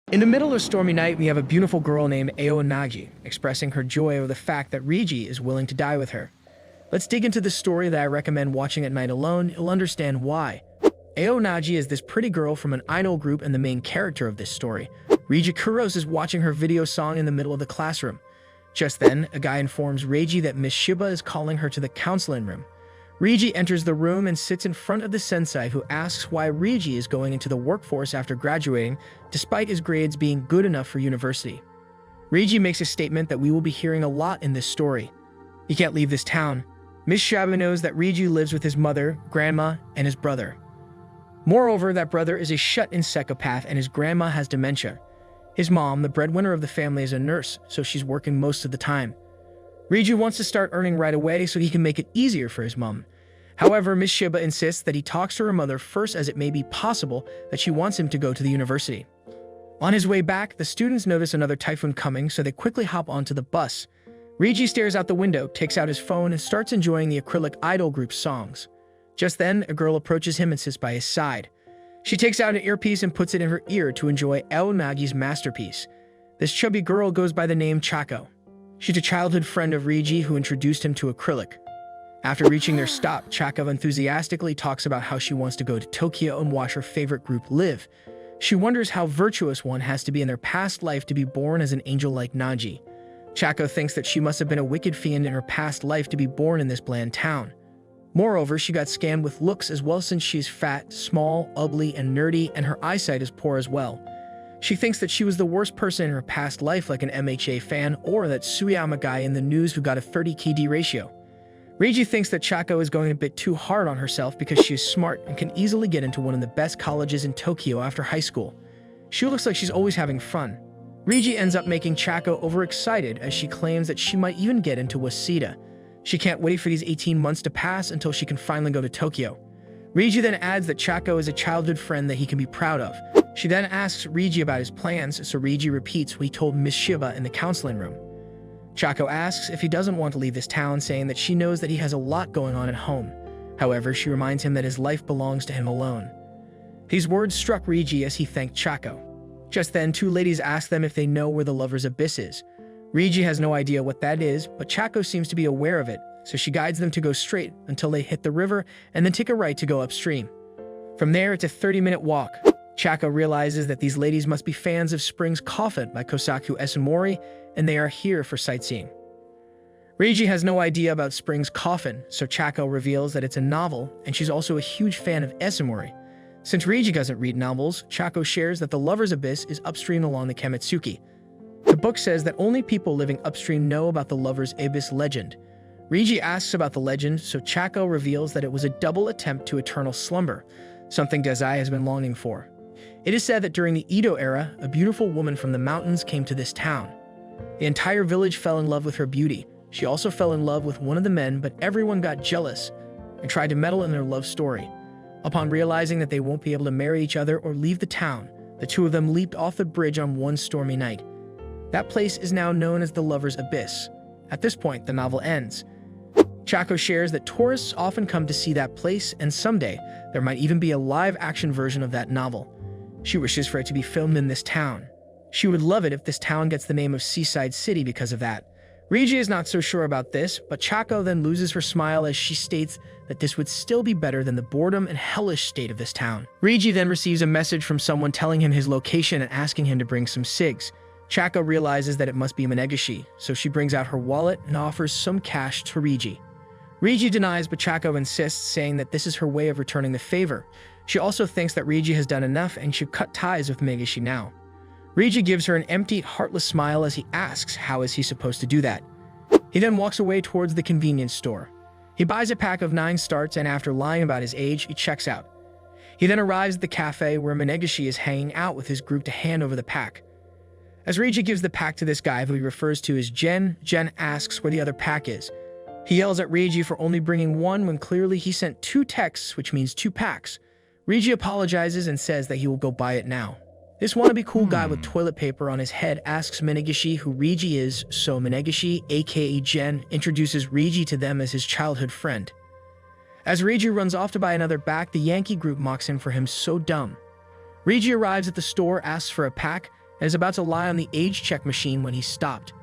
In the middle of a stormy night, we have a beautiful girl named Nagi expressing her joy over the fact that Rigi is willing to die with her. Let's dig into this story that I recommend watching at night alone. You'll understand why. Nagi is this pretty girl from an idol group and the main character of this story. Rigi Kuros is watching her video song in the middle of the classroom. Just then, a guy informs Reiji that Miss Shiba is calling her to the counseling room. Rigi enters the room and sits in front of the sensei, who asks why Rigi is going into the workforce after graduating, despite his grades being good enough for university. Rigi makes a statement that we will be hearing a lot in this story. He can't leave this town. Miss Shiba knows that Rigi lives with his mother, grandma, and his brother. Moreover, that brother is a shut-in psychopath and his grandma has dementia. His mom, the breadwinner of the family, is a nurse, so she's working most of the time. Rigi wants to start earning right away so he can make it easier for his mom. However, Miss Shiba insists that he talks to her mother first, as it may be possible that she wants him to go to the university. On his way back, the students notice another typhoon coming, so they quickly hop onto the bus. Rigi stares out the window, takes out his phone, and starts enjoying the acrylic idol group's songs. Just then, a girl approaches him and sits by his side. She takes out an earpiece and puts it in her ear to enjoy Nagi's masterpiece. This chubby girl goes by the name Chako. She's a childhood friend of Rigi who introduced him to acrylic. After reaching their stop, Chako enthusiastically talks about how she wants to go to Tokyo and watch her favorite group live. She wonders how virtuous one has to be in their past life to be born as an angel like Nagi. Chako thinks that she must have been a wicked fiend in her past life to be born in this bland town. Moreover, she got scammed with looks as well, since she's fat, small, ugly, and nerdy, and her eyesight is poor as well. She thinks that she was the worst person in her past life, like an MHA fan or that Suyama guy in the news who got a 30 KD ratio. Rigi thinks that Chako is going a bit too hard on herself because she is smart and can easily get into one of the best colleges in Tokyo after high school. She looks like she's always having fun. Rigi ends up making Chako overexcited, as she claims that she might even get into Waseda. She can't wait for these 18 months to pass until she can finally go to Tokyo. Rigi then adds that Chako is a childhood friend that he can be proud of. She then asks Rigi about his plans, so Rigi repeats what he told Miss Shiba in the counseling room. Chako asks if he doesn't want to leave this town, saying that she knows that he has a lot going on at home. However, she reminds him that his life belongs to him alone. These words struck Rigi as he thanked Chako. Just then, two ladies ask them if they know where the Lover's Abyss is. Rigi has no idea what that is, but Chako seems to be aware of it, so she guides them to go straight until they hit the river and then take a right to go upstream. From there, it's a 30-minute walk. Chako realizes that these ladies must be fans of Spring's Coffin by Kosaku Esamori, and they are here for sightseeing. Rigi has no idea about Spring's Coffin, so Chako reveals that it's a novel, and she's also a huge fan of Esamori. Since Rigi doesn't read novels, Chako shares that the Lover's Abyss is upstream along the Kamitsuki. The book says that only people living upstream know about the Lover's Abyss legend. Rigi asks about the legend, so Chako reveals that it was a double attempt to eternal slumber, something Dazai has been longing for. It is said that during the Edo era, a beautiful woman from the mountains came to this town. The entire village fell in love with her beauty. She also fell in love with one of the men, but everyone got jealous and tried to meddle in their love story. Upon realizing that they won't be able to marry each other or leave the town, the two of them leaped off the bridge on one stormy night. That place is now known as the Lover's Abyss. At this point, the novel ends. Chako shares that tourists often come to see that place, and someday there might even be a live-action version of that novel. She wishes for it to be filmed in this town. She would love it if this town gets the name of Seaside City because of that. Rigi is not so sure about this, but Chako then loses her smile as she states that this would still be better than the boredom and hellish state of this town. Rigi then receives a message from someone telling him his location and asking him to bring some cigs. Chako realizes that it must be Manegashi, so she brings out her wallet and offers some cash to Rigi. Rigi denies, but Chako insists, saying that this is her way of returning the favor. She also thinks that Rigi has done enough and should cut ties with Megashi now. Rigi gives her an empty, heartless smile as he asks how is he supposed to do that. He then walks away towards the convenience store. He buys a pack of 9 starts, and after lying about his age, he checks out. He then arrives at the cafe where Manegashi is hanging out with his group to hand over the pack. As Rigi gives the pack to this guy who he refers to as Jen asks where the other pack is. He yells at Rigi for only bringing one when clearly he sent 2 texts, which means 2 packs. Rigi apologizes and says that he will go buy it now. This wannabe cool guy with toilet paper on his head asks Manegashi who Rigi is, so Manegashi, aka Jen, introduces Rigi to them as his childhood friend. As Rigi runs off to buy another pack, the Yankee group mocks him for him so dumb. Rigi arrives at the store, asks for a pack, and is about to lie on the age check machine when he's stopped.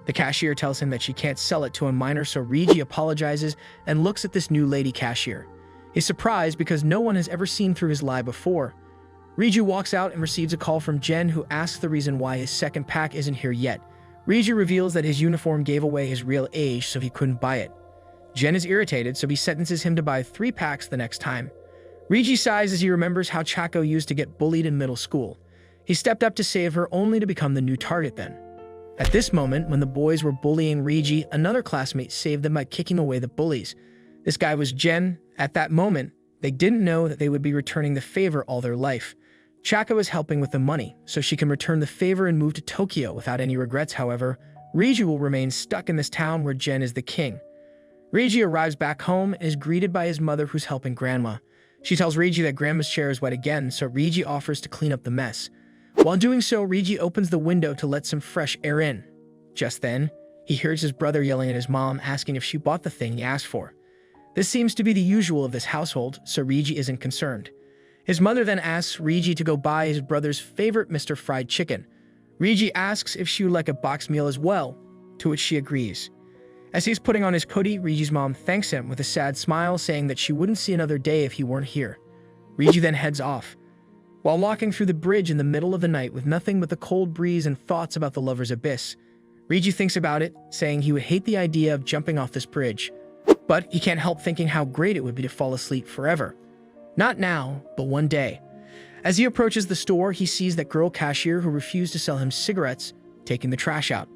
The cashier tells him that she can't sell it to a minor, so Reiji apologizes and looks at this new lady cashier. He's surprised because no one has ever seen through his lie before. Reiji walks out and receives a call from Jen, who asks the reason why his second pack isn't here yet. Reiji reveals that his uniform gave away his real age, so he couldn't buy it. Jen is irritated, so he sentences him to buy 3 packs the next time. Reiji sighs as he remembers how Chako used to get bullied in middle school. He stepped up to save her, only to become the new target then. At this moment, when the boys were bullying Reiji, another classmate saved them by kicking away the bullies. This guy was Jen. At that moment, they didn't know that they would be returning the favor all their life. Chako is helping with the money, so she can return the favor and move to Tokyo without any regrets. However, Reiji will remain stuck in this town where Jen is the king. Reiji arrives back home and is greeted by his mother, who's helping Grandma. She tells Reiji that Grandma's chair is wet again, so Reiji offers to clean up the mess. While doing so, Reiji opens the window to let some fresh air in. Just then, he hears his brother yelling at his mom, asking if she bought the thing he asked for. This seems to be the usual of this household, so Reiji isn't concerned. His mother then asks Reiji to go buy his brother's favorite Mr. Fried Chicken. Reiji asks if she would like a boxed meal as well, to which she agrees. As he's putting on his hoodie, Reiji's mom thanks him with a sad smile, saying that she wouldn't see another day if he weren't here. Reiji then heads off. While walking through the bridge in the middle of the night with nothing but the cold breeze and thoughts about the lover's abyss, Reiji thinks about it, saying he would hate the idea of jumping off this bridge. But he can't help thinking how great it would be to fall asleep forever. Not now, but one day. As he approaches the store, he sees that girl cashier who refused to sell him cigarettes, taking the trash out.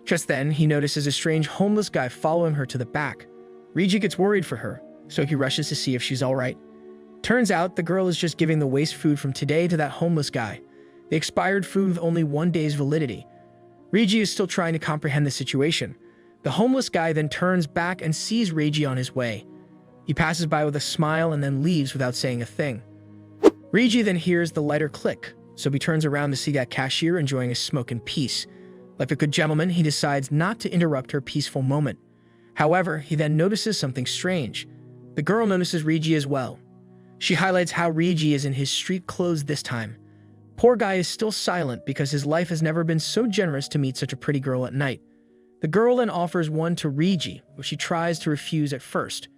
Just then, he notices a strange homeless guy following her to the back. Reiji gets worried for her, so he rushes to see if she's alright. Turns out the girl is just giving the waste food from today to that homeless guy, the expired food with only 1 day's validity. Reiji is still trying to comprehend the situation. The homeless guy then turns back and sees Reiji on his way. He passes by with a smile and then leaves without saying a thing. Reiji then hears the lighter click, so he turns around to see that cashier enjoying a smoke in peace. Like a good gentleman, he decides not to interrupt her peaceful moment. However, he then notices something strange. The girl notices Reiji as well. She highlights how Reiji is in his street clothes this time. Poor guy is still silent because his life has never been so generous to meet such a pretty girl at night. The girl then offers one to Reiji, which he tries to refuse at first.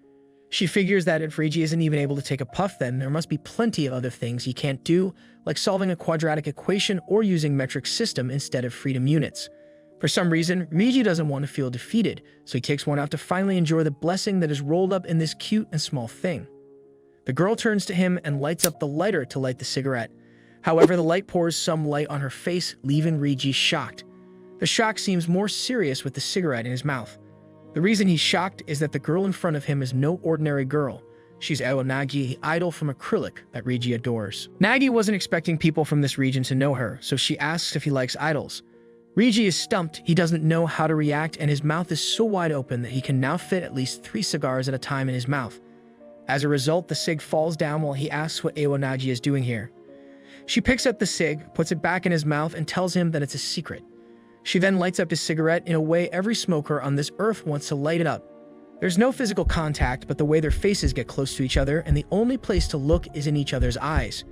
She figures that if Reiji isn't even able to take a puff, then there must be plenty of other things he can't do, like solving a quadratic equation or using metric system instead of freedom units. For some reason, Reiji doesn't want to feel defeated, so he takes one out to finally enjoy the blessing that is rolled up in this cute and small thing. The girl turns to him and lights up the lighter to light the cigarette. However, the light pours some light on her face, leaving Reiji shocked. The shock seems more serious with the cigarette in his mouth. The reason he's shocked is that the girl in front of him is no ordinary girl. She's Nagi, the idol from acrylic that Reiji adores. Nagi wasn't expecting people from this region to know her, so she asks if he likes idols. Reiji is stumped. He doesn't know how to react, and his mouth is so wide open that he can now fit at least 3 cigars at a time in his mouth. As a result, the cig falls down while he asks what Nagi is doing here. She picks up the cig, puts it back in his mouth, and tells him that it's a secret. She then lights up his cigarette in a way every smoker on this earth wants to light it up. There's no physical contact, but the way their faces get close to each other, and the only place to look is in each other's eyes.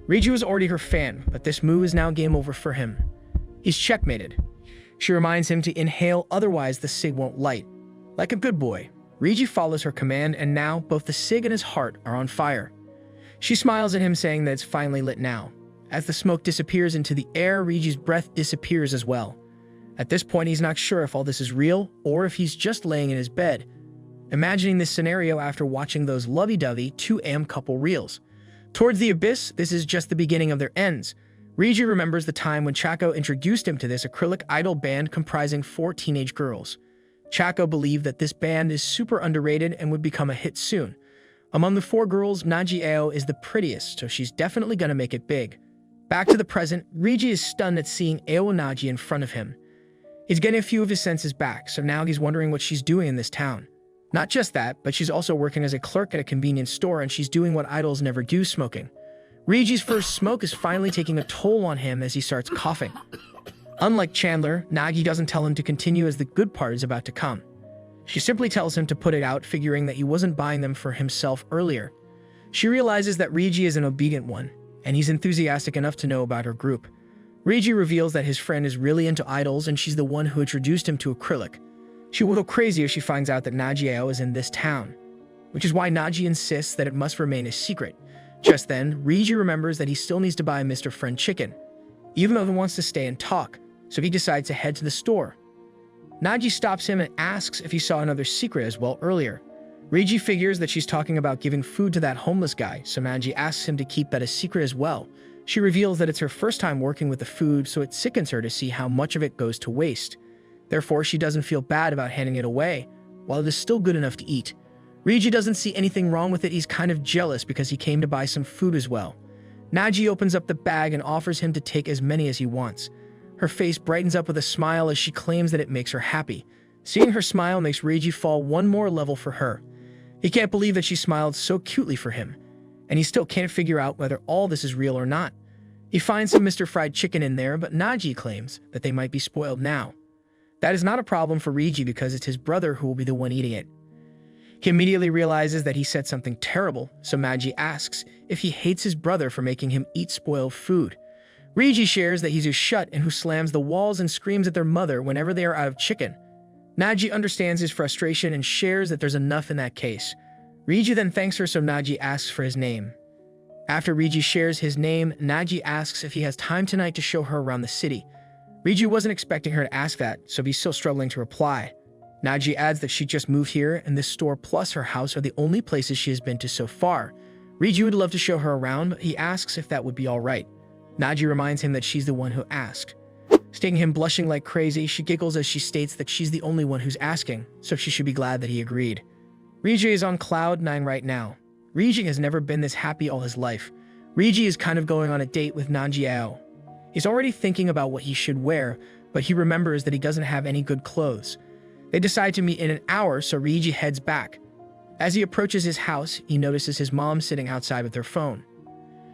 Reiji was already her fan, but this move is now game over for him. He's checkmated. She reminds him to inhale, otherwise the cig won't light. Like a good boy, Reiji follows her command, and now both the cig and his heart are on fire. She smiles at him, saying that it's finally lit now. As the smoke disappears into the air, Reiji's breath disappears as well. At this point, he's not sure if all this is real or if he's just laying in his bed, imagining this scenario after watching those lovey-dovey 2 AM couple reels. Towards the abyss, this is just the beginning of their ends. Reiji remembers the time when Chako introduced him to this acrylic idol band comprising 4 teenage girls. Chako believed that this band is super underrated and would become a hit soon. Among the 4 girls, Nagi is the prettiest, so she's definitely gonna make it big. Back to the present, Reiji is stunned at seeing Nagi in front of him. He's getting a few of his senses back, so now he's wondering what she's doing in this town. Not just that, but she's also working as a clerk at a convenience store, and she's doing what idols never do, smoking. Reiji's first smoke is finally taking a toll on him as he starts coughing. Unlike Chandler, Nagi doesn't tell him to continue as the good part is about to come. She simply tells him to put it out, figuring that he wasn't buying them for himself earlier. She realizes that Reiji is an obedient one, and he's enthusiastic enough to know about her group. Reiji reveals that his friend is really into idols and she's the one who introduced him to acrylic. She will go crazy if she finds out that Nagi is in this town, which is why Nagi insists that it must remain a secret. Just then, Reiji remembers that he still needs to buy Mr. Friend chicken, even though he wants to stay and talk, so he decides to head to the store. Nagi stops him and asks if he saw another secret as well earlier. Reiji figures that she's talking about giving food to that homeless guy, so Nagi asks him to keep that a secret as well. She reveals that it's her first time working with the food, so it sickens her to see how much of it goes to waste. Therefore, she doesn't feel bad about handing it away, while it is still good enough to eat. Reiji doesn't see anything wrong with it. He's kind of jealous because he came to buy some food as well. Nagi opens up the bag and offers him to take as many as he wants. Her face brightens up with a smile as she claims that it makes her happy. Seeing her smile makes Reiji fall one more level for her. He can't believe that she smiled so cutely for him, and he still can't figure out whether all this is real or not. He finds some Mr. Fried chicken in there, but Nagi claims that they might be spoiled now. That is not a problem for Reiji because it's his brother who will be the one eating it. He immediately realizes that he said something terrible, so Nagi asks if he hates his brother for making him eat spoiled food. Reiji shares that he's a shut and who slams the walls and screams at their mother whenever they are out of chicken. Nagi understands his frustration and shares that there's enough in that case. Reiji then thanks her, so Nagi asks for his name. After Reiji shares his name, Nagi asks if he has time tonight to show her around the city. Reiji wasn't expecting her to ask that, so he's still struggling to reply. Nagi adds that she just moved here and this store plus her house are the only places she has been to so far. Reiji would love to show her around, but he asks if that would be alright. Nagi reminds him that she's the one who asked. Seeing him blushing like crazy, she giggles as she states that she's the only one who's asking, so she should be glad that he agreed. Reiji is on cloud 9 right now. Reiji has never been this happy all his life. Reiji is kind of going on a date with Nagi. He's already thinking about what he should wear, but he remembers that he doesn't have any good clothes. They decide to meet in an hour, so Reiji heads back. As he approaches his house, he notices his mom sitting outside with her phone.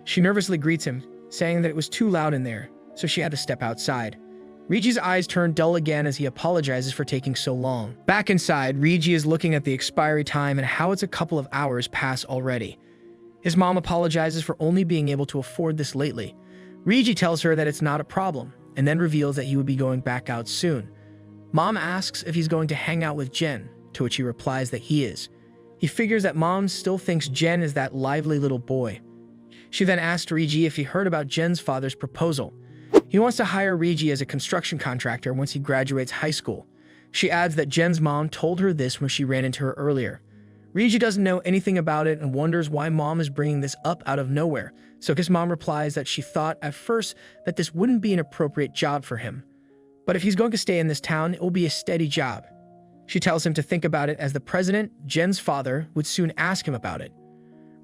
She nervously greets him, saying that it was too loud in there, so she had to step outside. Reiji's eyes turn dull again as he apologizes for taking so long. Back inside, Reiji is looking at the expiry time and how it's a couple of hours past already. His mom apologizes for only being able to afford this lately. Reiji tells her that it's not a problem, and then reveals that he would be going back out soon. Mom asks if he's going to hang out with Jen, to which he replies that he is. He figures that Mom still thinks Jen is that lively little boy. She then asks Reiji if he heard about Jen's father's proposal. He wants to hire Reiji as a construction contractor once he graduates high school. She adds that Jen's mom told her this when she ran into her earlier. Reiji doesn't know anything about it and wonders why Mom is bringing this up out of nowhere, so his mom replies that she thought at first that this wouldn't be an appropriate job for him. But if he's going to stay in this town, it will be a steady job. She tells him to think about it as the president, Jen's father, would soon ask him about it.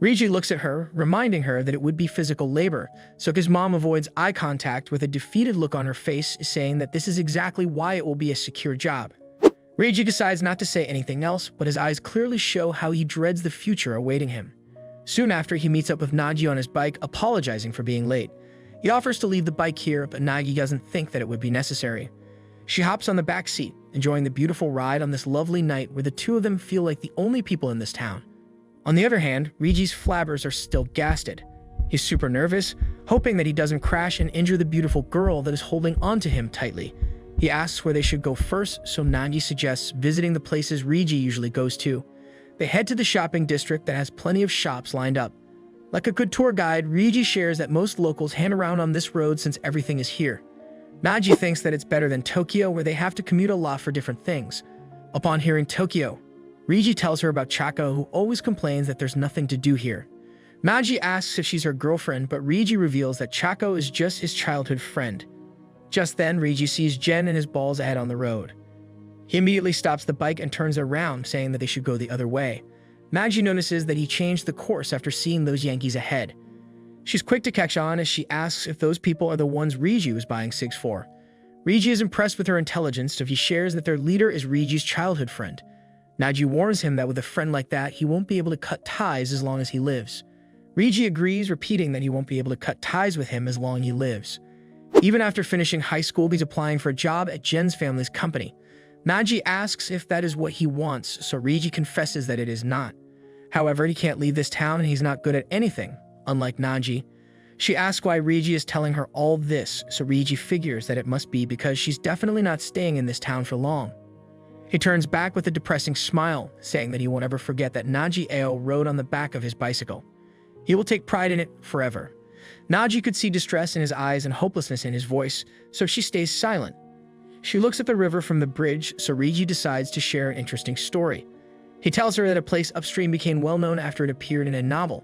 Reiji looks at her, reminding her that it would be physical labor, so his mom avoids eye contact with a defeated look on her face, saying that this is exactly why it will be a secure job. Reiji decides not to say anything else, but his eyes clearly show how he dreads the future awaiting him. Soon after, he meets up with Nagi on his bike, apologizing for being late. He offers to leave the bike here, but Nagi doesn't think that it would be necessary. She hops on the back seat, enjoying the beautiful ride on this lovely night where the two of them feel like the only people in this town. On the other hand, Reiji's flabbers are still gasted. He's super nervous, hoping that he doesn't crash and injure the beautiful girl that is holding onto him tightly. He asks where they should go first, so Nagi suggests visiting the places Reiji usually goes to. They head to the shopping district that has plenty of shops lined up. Like a good tour guide, Reiji shares that most locals hang around on this road since everything is here. Nagi thinks that it's better than Tokyo, where they have to commute a lot for different things. Upon hearing Tokyo, Reiji tells her about Chako, who always complains that there's nothing to do here. Nagi asks if she's her girlfriend, but Reiji reveals that Chako is just his childhood friend. Just then, Reiji sees Jen and his balls ahead on the road. He immediately stops the bike and turns around, saying that they should go the other way. Nagi notices that he changed the course after seeing those Yankees ahead. She's quick to catch on as she asks if those people are the ones Reiji was buying cigs for. Reiji is impressed with her intelligence, so he shares that their leader is Reiji's childhood friend. Nagi warns him that with a friend like that, he won't be able to cut ties as long as he lives. Reiji agrees, repeating that he won't be able to cut ties with him as long as he lives. Even after finishing high school, he's applying for a job at Jen's family's company. Nagi asks if that is what he wants, so Reiji confesses that it is not. However, he can't leave this town and he's not good at anything, unlike Nagi. She asks why Reiji is telling her all this, so Reiji figures that it must be because she's definitely not staying in this town for long. He turns back with a depressing smile, saying that he won't ever forget that Nagi Ao rode on the back of his bicycle. He will take pride in it forever. Nagi could see distress in his eyes and hopelessness in his voice, so she stays silent. She looks at the river from the bridge, so Reiji decides to share an interesting story. He tells her that a place upstream became well known after it appeared in a novel.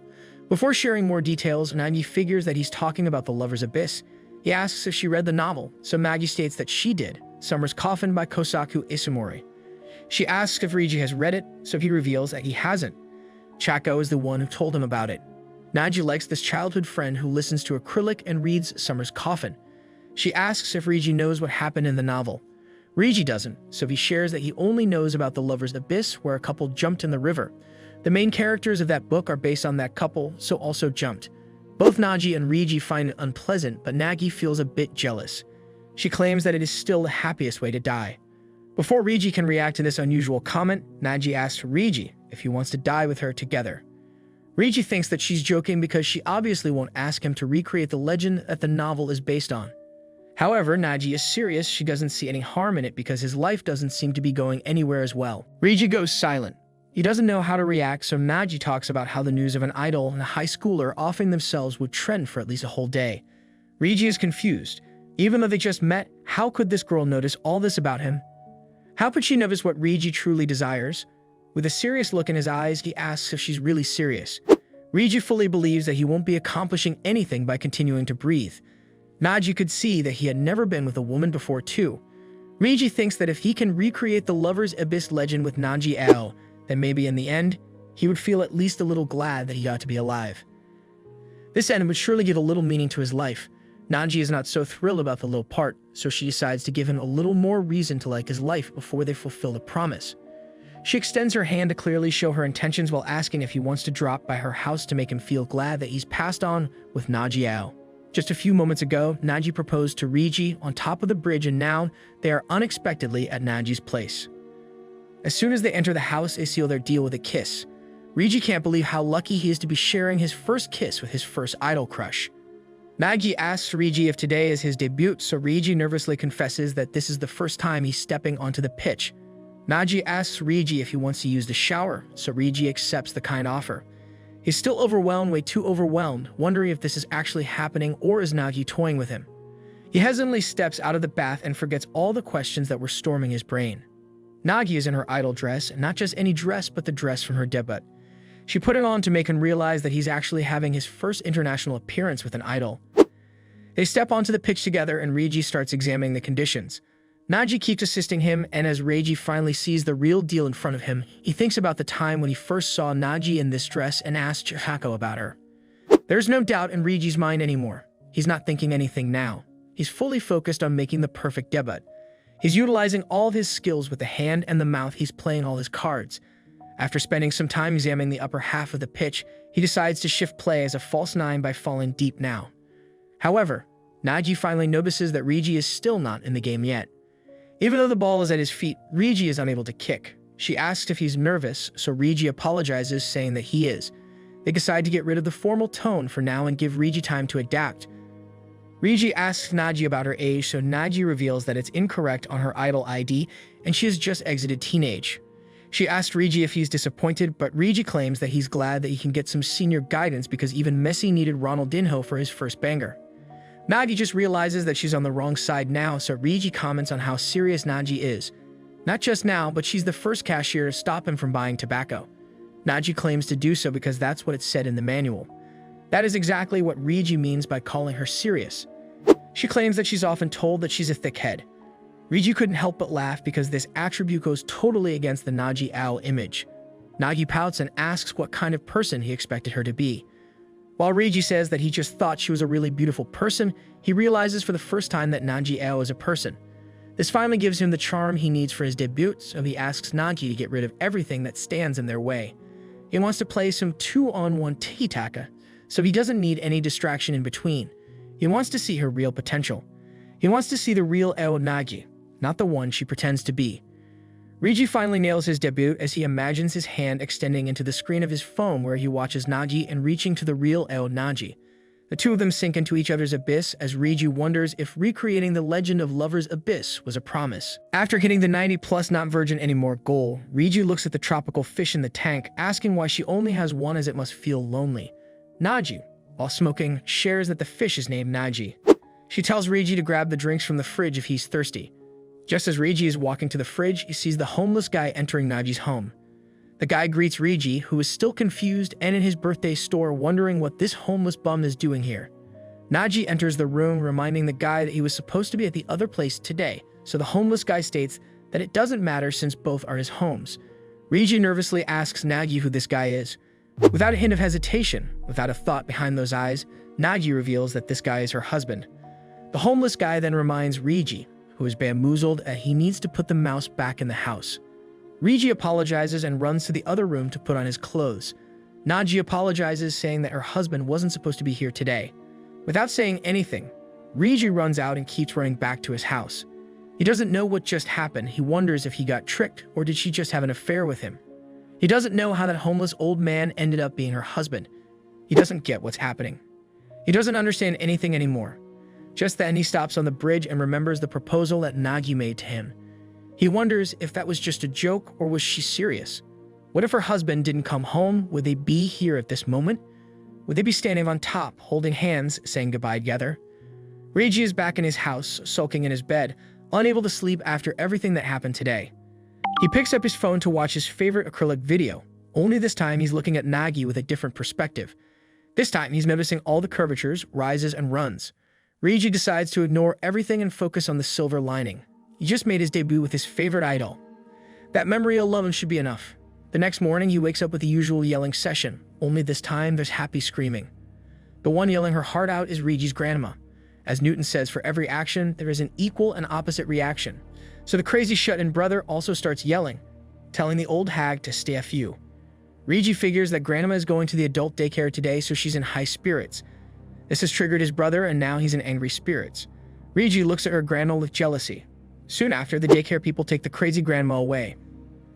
Before sharing more details, Nagi figures that he's talking about the Lover's Abyss. He asks if she read the novel, so Maggie states that she did, Summer's Coffin by Kosaku Isumori. She asks if Reiji has read it, so he reveals that he hasn't. Chako is the one who told him about it. Nagi likes this childhood friend who listens to acrylic and reads Summer's Coffin. She asks if Reiji knows what happened in the novel. Reiji doesn't, so he shares that he only knows about the Lover's Abyss where a couple jumped in the river. The main characters of that book are based on that couple, so also jumped. Both Nagi and Reiji find it unpleasant, but Nagi feels a bit jealous. She claims that it is still the happiest way to die. Before Reiji can react to this unusual comment, Nagi asks Reiji if he wants to die with her together. Reiji thinks that she's joking because she obviously won't ask him to recreate the legend that the novel is based on. However, Nagi is serious. She doesn't see any harm in it because his life doesn't seem to be going anywhere as well. Reiji goes silent. He doesn't know how to react, so Nagi talks about how the news of an idol and a high schooler offering themselves would trend for at least a whole day. Reiji is confused. Even though they just met, how could this girl notice all this about him? How could she notice what Reiji truly desires? With a serious look in his eyes, he asks if she's really serious. Reiji fully believes that he won't be accomplishing anything by continuing to breathe. Nagi could see that he had never been with a woman before too. Reiji thinks that if he can recreate the Lover's Abyss legend with Nagi Ao, then maybe in the end, he would feel at least a little glad that he got to be alive. This end would surely give a little meaning to his life. Nagi is not so thrilled about the little part, so she decides to give him a little more reason to like his life before they fulfill the promise. She extends her hand to clearly show her intentions while asking if he wants to drop by her house to make him feel glad that he's passed on with Nagi Ao. Just a few moments ago, Nagi proposed to Reiji on top of the bridge, and now they are unexpectedly at Nagi's place. As soon as they enter the house, they seal their deal with a kiss. Reiji can't believe how lucky he is to be sharing his first kiss with his first idol crush. Nagi asks Reiji if today is his debut, so Reiji nervously confesses that this is the first time he's stepping onto the pitch. Nagi asks Reiji if he wants to use the shower, so Reiji accepts the kind offer. He's still overwhelmed, way too overwhelmed, wondering if this is actually happening or is Nagi toying with him. He hesitantly steps out of the bath and forgets all the questions that were storming his brain. Nagi is in her idol dress, and not just any dress, but the dress from her debut. She put it on to make him realize that he's actually having his first international appearance with an idol. They step onto the pitch together, and Reiji starts examining the conditions. Nagi keeps assisting him, and as Reiji finally sees the real deal in front of him, he thinks about the time when he first saw Nagi in this dress and asked Chako about her. There's no doubt in Reiji's mind anymore. He's not thinking anything now. He's fully focused on making the perfect debut. He's utilizing all of his skills with the hand and the mouth. He's playing all his cards. After spending some time examining the upper half of the pitch, he decides to shift play as a false nine by falling deep now. However, Nagi finally notices that Reiji is still not in the game yet. Even though the ball is at his feet, Reiji is unable to kick. She asks if he's nervous, so Reiji apologizes, saying that he is. They decide to get rid of the formal tone for now and give Reiji time to adapt. Reiji asks Nagi about her age, so Nagi reveals that it's incorrect on her idol ID, and she has just exited teenage. She asked Reiji if he's disappointed, but Reiji claims that he's glad that he can get some senior guidance because even Messi needed Ronaldinho for his first banger. Nagi just realizes that she's on the wrong side now, so Reiji comments on how serious Nagi is. Not just now, but she's the first cashier to stop him from buying tobacco. Nagi claims to do so because that's what it said in the manual. That is exactly what Reiji means by calling her serious. She claims that she's often told that she's a thick head. Reiji couldn't help but laugh because this attribute goes totally against the Nagi Ao image. Nagi pouts and asks what kind of person he expected her to be. While Reiji says that he just thought she was a really beautiful person, he realizes for the first time that Nagi Ao is a person. This finally gives him the charm he needs for his debut, so he asks Nagi to get rid of everything that stands in their way. He wants to play some 2-on-1 tiki-taka, so he doesn't need any distraction in between. He wants to see her real potential. He wants to see the real Ao Nagi, not the one she pretends to be. Reiji finally nails his debut as he imagines his hand extending into the screen of his phone where he watches Nagi and reaching to the real Ao Nagi. The two of them sink into each other's abyss as Reiji wonders if recreating the legend of Lover's Abyss was a promise. After hitting the 90+ not virgin anymore goal, Reiji looks at the tropical fish in the tank, asking why she only has one as it must feel lonely. Nagi, while smoking, shares that the fish is named Nagi. She tells Reiji to grab the drinks from the fridge if he's thirsty. Just as Reiji is walking to the fridge, he sees the homeless guy entering Nagi's home. The guy greets Reiji, who is still confused and in his birthday store wondering what this homeless bum is doing here. Nagi enters the room, reminding the guy that he was supposed to be at the other place today, so the homeless guy states that it doesn't matter since both are his homes. Reiji nervously asks Nagi who this guy is. Without a hint of hesitation, without a thought behind those eyes, Nagi reveals that this guy is her husband. The homeless guy then reminds Reiji, who is bamboozled, that he needs to put the mouse back in the house. Reiji apologizes and runs to the other room to put on his clothes. Nagi apologizes, saying that her husband wasn't supposed to be here today. Without saying anything, Reiji runs out and keeps running back to his house. He doesn't know what just happened. He wonders if he got tricked or did she just have an affair with him. He doesn't know how that homeless old man ended up being her husband. He doesn't get what's happening. He doesn't understand anything anymore. Just then, he stops on the bridge and remembers the proposal that Nagi made to him. He wonders if that was just a joke or was she serious? What if her husband didn't come home? Would they be here at this moment? Would they be standing on top, holding hands, saying goodbye together? Reiji is back in his house, sulking in his bed, unable to sleep after everything that happened today. He picks up his phone to watch his favorite acrylic video, only this time he's looking at Nagi with a different perspective. This time he's noticing all the curvatures, rises, and runs. Reiji decides to ignore everything and focus on the silver lining. He just made his debut with his favorite idol. That memory alone should be enough. The next morning, he wakes up with the usual yelling session, only this time there's happy screaming. The one yelling her heart out is Reiji's grandma. As Newton says, for every action, there is an equal and opposite reaction. So the crazy shut-in brother also starts yelling, telling the old hag to stay a few. Reiji figures that grandma is going to the adult daycare today, so she's in high spirits. This has triggered his brother, and now he's in angry spirits. Reiji looks at her grandma with jealousy. Soon after, the daycare people take the crazy grandma away.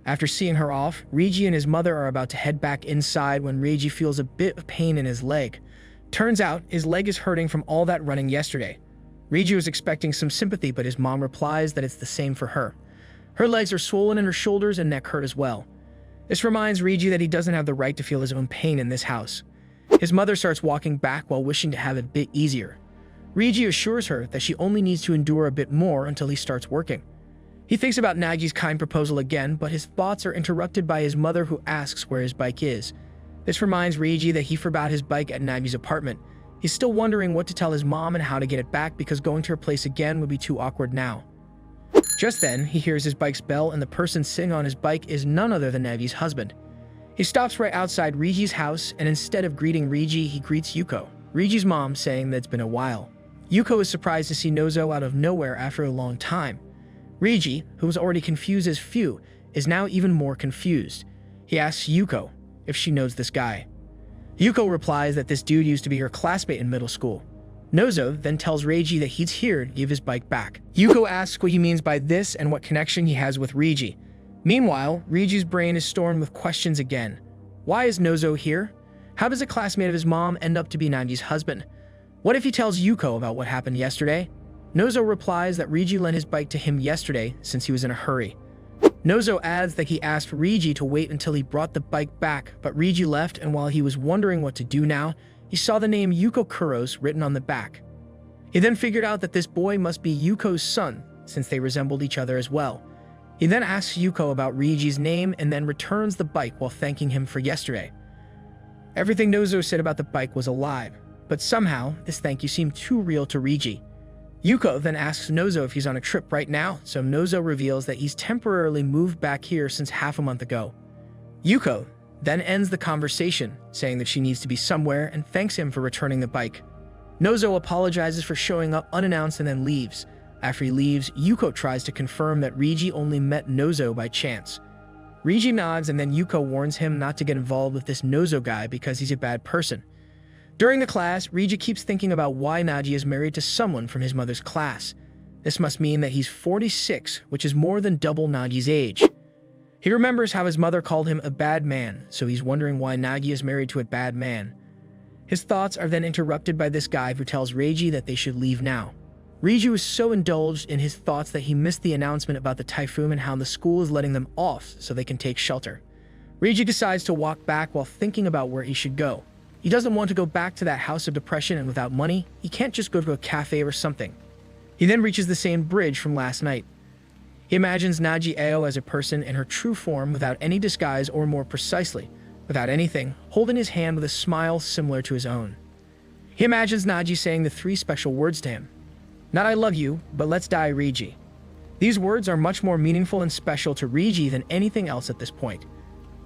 After seeing her off, Reiji and his mother are about to head back inside when Reiji feels a bit of pain in his leg. Turns out, his leg is hurting from all that running yesterday. Reiji was expecting some sympathy, but his mom replies that it's the same for her. Her legs are swollen and her shoulders and neck hurt as well. This reminds Reiji that he doesn't have the right to feel his own pain in this house. His mother starts walking back while wishing to have it a bit easier. Reiji assures her that she only needs to endure a bit more until he starts working. He thinks about Nagi's kind proposal again, but his thoughts are interrupted by his mother, who asks where his bike is. This reminds Reiji that he forgot his bike at Nagi's apartment. He's still wondering what to tell his mom and how to get it back because going to her place again would be too awkward now. Just then, he hears his bike's bell, and the person sitting on his bike is none other than Nagi's husband. He stops right outside Reiji's house, and instead of greeting Reiji, he greets Yuko, Reiji's mom, saying that it's been a while. Yuko is surprised to see Nozo out of nowhere after a long time. Reiji, who was already confused as few, is now even more confused. He asks Yuko if she knows this guy. Yuko replies that this dude used to be her classmate in middle school. Nozo then tells Reiji that he's here to give his bike back. Yuko asks what he means by this and what connection he has with Reiji. Meanwhile, Reiji's brain is stormed with questions again. Why is Nozo here? How does a classmate of his mom end up to be Nagi's husband? What if he tells Yuko about what happened yesterday? Nozo replies that Reiji lent his bike to him yesterday since he was in a hurry. Nozo adds that he asked Reiji to wait until he brought the bike back, but Reiji left, and while he was wondering what to do now, he saw the name Yuko Kuros written on the back. He then figured out that this boy must be Yuko's son, since they resembled each other as well. He then asks Yuko about Reiji's name and then returns the bike while thanking him for yesterday. Everything Nozo said about the bike was a lie, but somehow this thank you seemed too real to Reiji. Yuko then asks Nozo if he's on a trip right now, so Nozo reveals that he's temporarily moved back here since half a month ago. Yuko then ends the conversation, saying that she needs to be somewhere and thanks him for returning the bike. Nozo apologizes for showing up unannounced and then leaves. After he leaves, Yuko tries to confirm that Reiji only met Nozo by chance. Reiji nods, and then Yuko warns him not to get involved with this Nozo guy because he's a bad person. During the class, Reiji keeps thinking about why Nagi is married to someone from his mother's class. This must mean that he's 46, which is more than double Nagi's age. He remembers how his mother called him a bad man, so he's wondering why Nagi is married to a bad man. His thoughts are then interrupted by this guy who tells Reiji that they should leave now. Reiji was so indulged in his thoughts that he missed the announcement about the typhoon and how the school is letting them off so they can take shelter. Reiji decides to walk back while thinking about where he should go. He doesn't want to go back to that house of depression, and without money, he can't just go to a cafe or something. He then reaches the same bridge from last night. He imagines Nagi Ao as a person in her true form without any disguise, or more precisely, without anything, holding his hand with a smile similar to his own. He imagines Nagi saying the 3 special words to him. Not "I love you, but let's die, Reiji." These words are much more meaningful and special to Reiji than anything else at this point.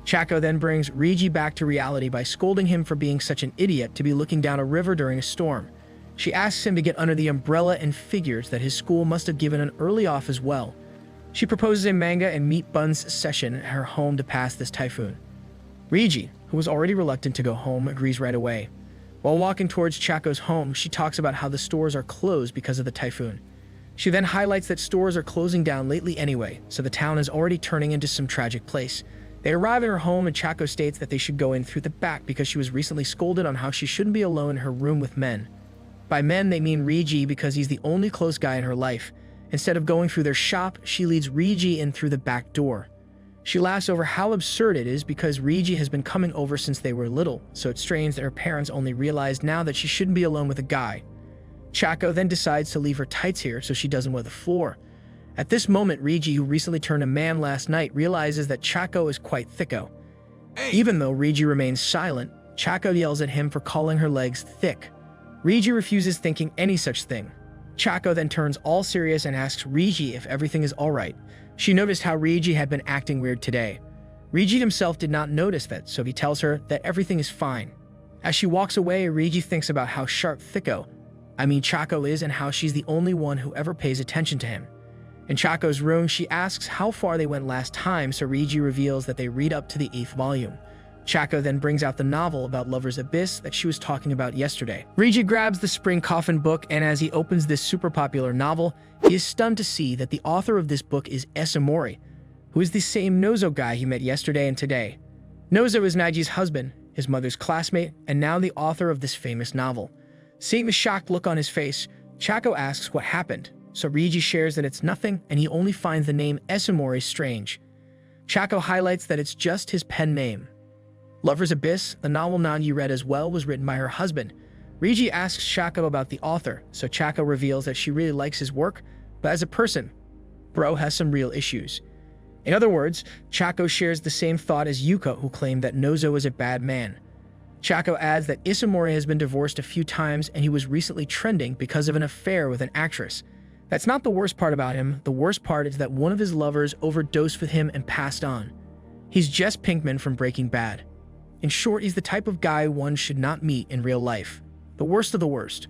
Chako then brings Reiji back to reality by scolding him for being such an idiot to be looking down a river during a storm. She asks him to get under the umbrella and figures that his school must have given an early off as well. She proposes a manga and meat buns session at her home to pass this typhoon. Reiji, who was already reluctant to go home, agrees right away. While walking towards Chako's home, she talks about how the stores are closed because of the typhoon. She then highlights that stores are closing down lately anyway, so the town is already turning into some tragic place. They arrive at her home and Chako states that they should go in through the back because she was recently scolded on how she shouldn't be alone in her room with men. By men, they mean Reiji because he's the only close guy in her life. Instead of going through their shop, she leads Reiji in through the back door. She laughs over how absurd it is because Reiji has been coming over since they were little, so it's strange that her parents only realized now that she shouldn't be alone with a guy. Chako then decides to leave her tights here so she doesn't wear the floor. At this moment, Reiji, who recently turned a man last night, realizes that Chako is quite thicko. Hey. Even though Reiji remains silent, Chako yells at him for calling her legs thick. Reiji refuses thinking any such thing. Chako then turns all serious and asks Reiji if everything is alright. She noticed how Reiji had been acting weird today. Reiji himself did not notice that, so he tells her that everything is fine. As she walks away, Reiji thinks about how sharp Chako is and how she's the only one who ever pays attention to him. In Chako's room, she asks how far they went last time, so Reiji reveals that they read up to the 8th volume. Chako then brings out the novel about Lover's Abyss that she was talking about yesterday. Reiji grabs the spring coffin book, and as he opens this super popular novel, he is stunned to see that the author of this book is Esamori, who is the same Nozo guy he met yesterday and today. Nozo is Nagi's husband, his mother's classmate, and now the author of this famous novel. Seeing the shocked look on his face, Chako asks what happened, so Reiji shares that it's nothing and he only finds the name Esamori strange. Chako highlights that it's just his pen name. Lover's Abyss, the novel Nagi read as well, was written by her husband. Reiji asks Chako about the author, so Chako reveals that she really likes his work, but as a person, bro has some real issues. In other words, Chako shares the same thought as Yuko, who claimed that Nozo is a bad man. Chako adds that Isamori has been divorced a few times and he was recently trending because of an affair with an actress. That's not the worst part about him. The worst part is that one of his lovers overdosed with him and passed on. He's Jess Pinkman from Breaking Bad. In short, he's the type of guy one should not meet in real life. The worst of the worst.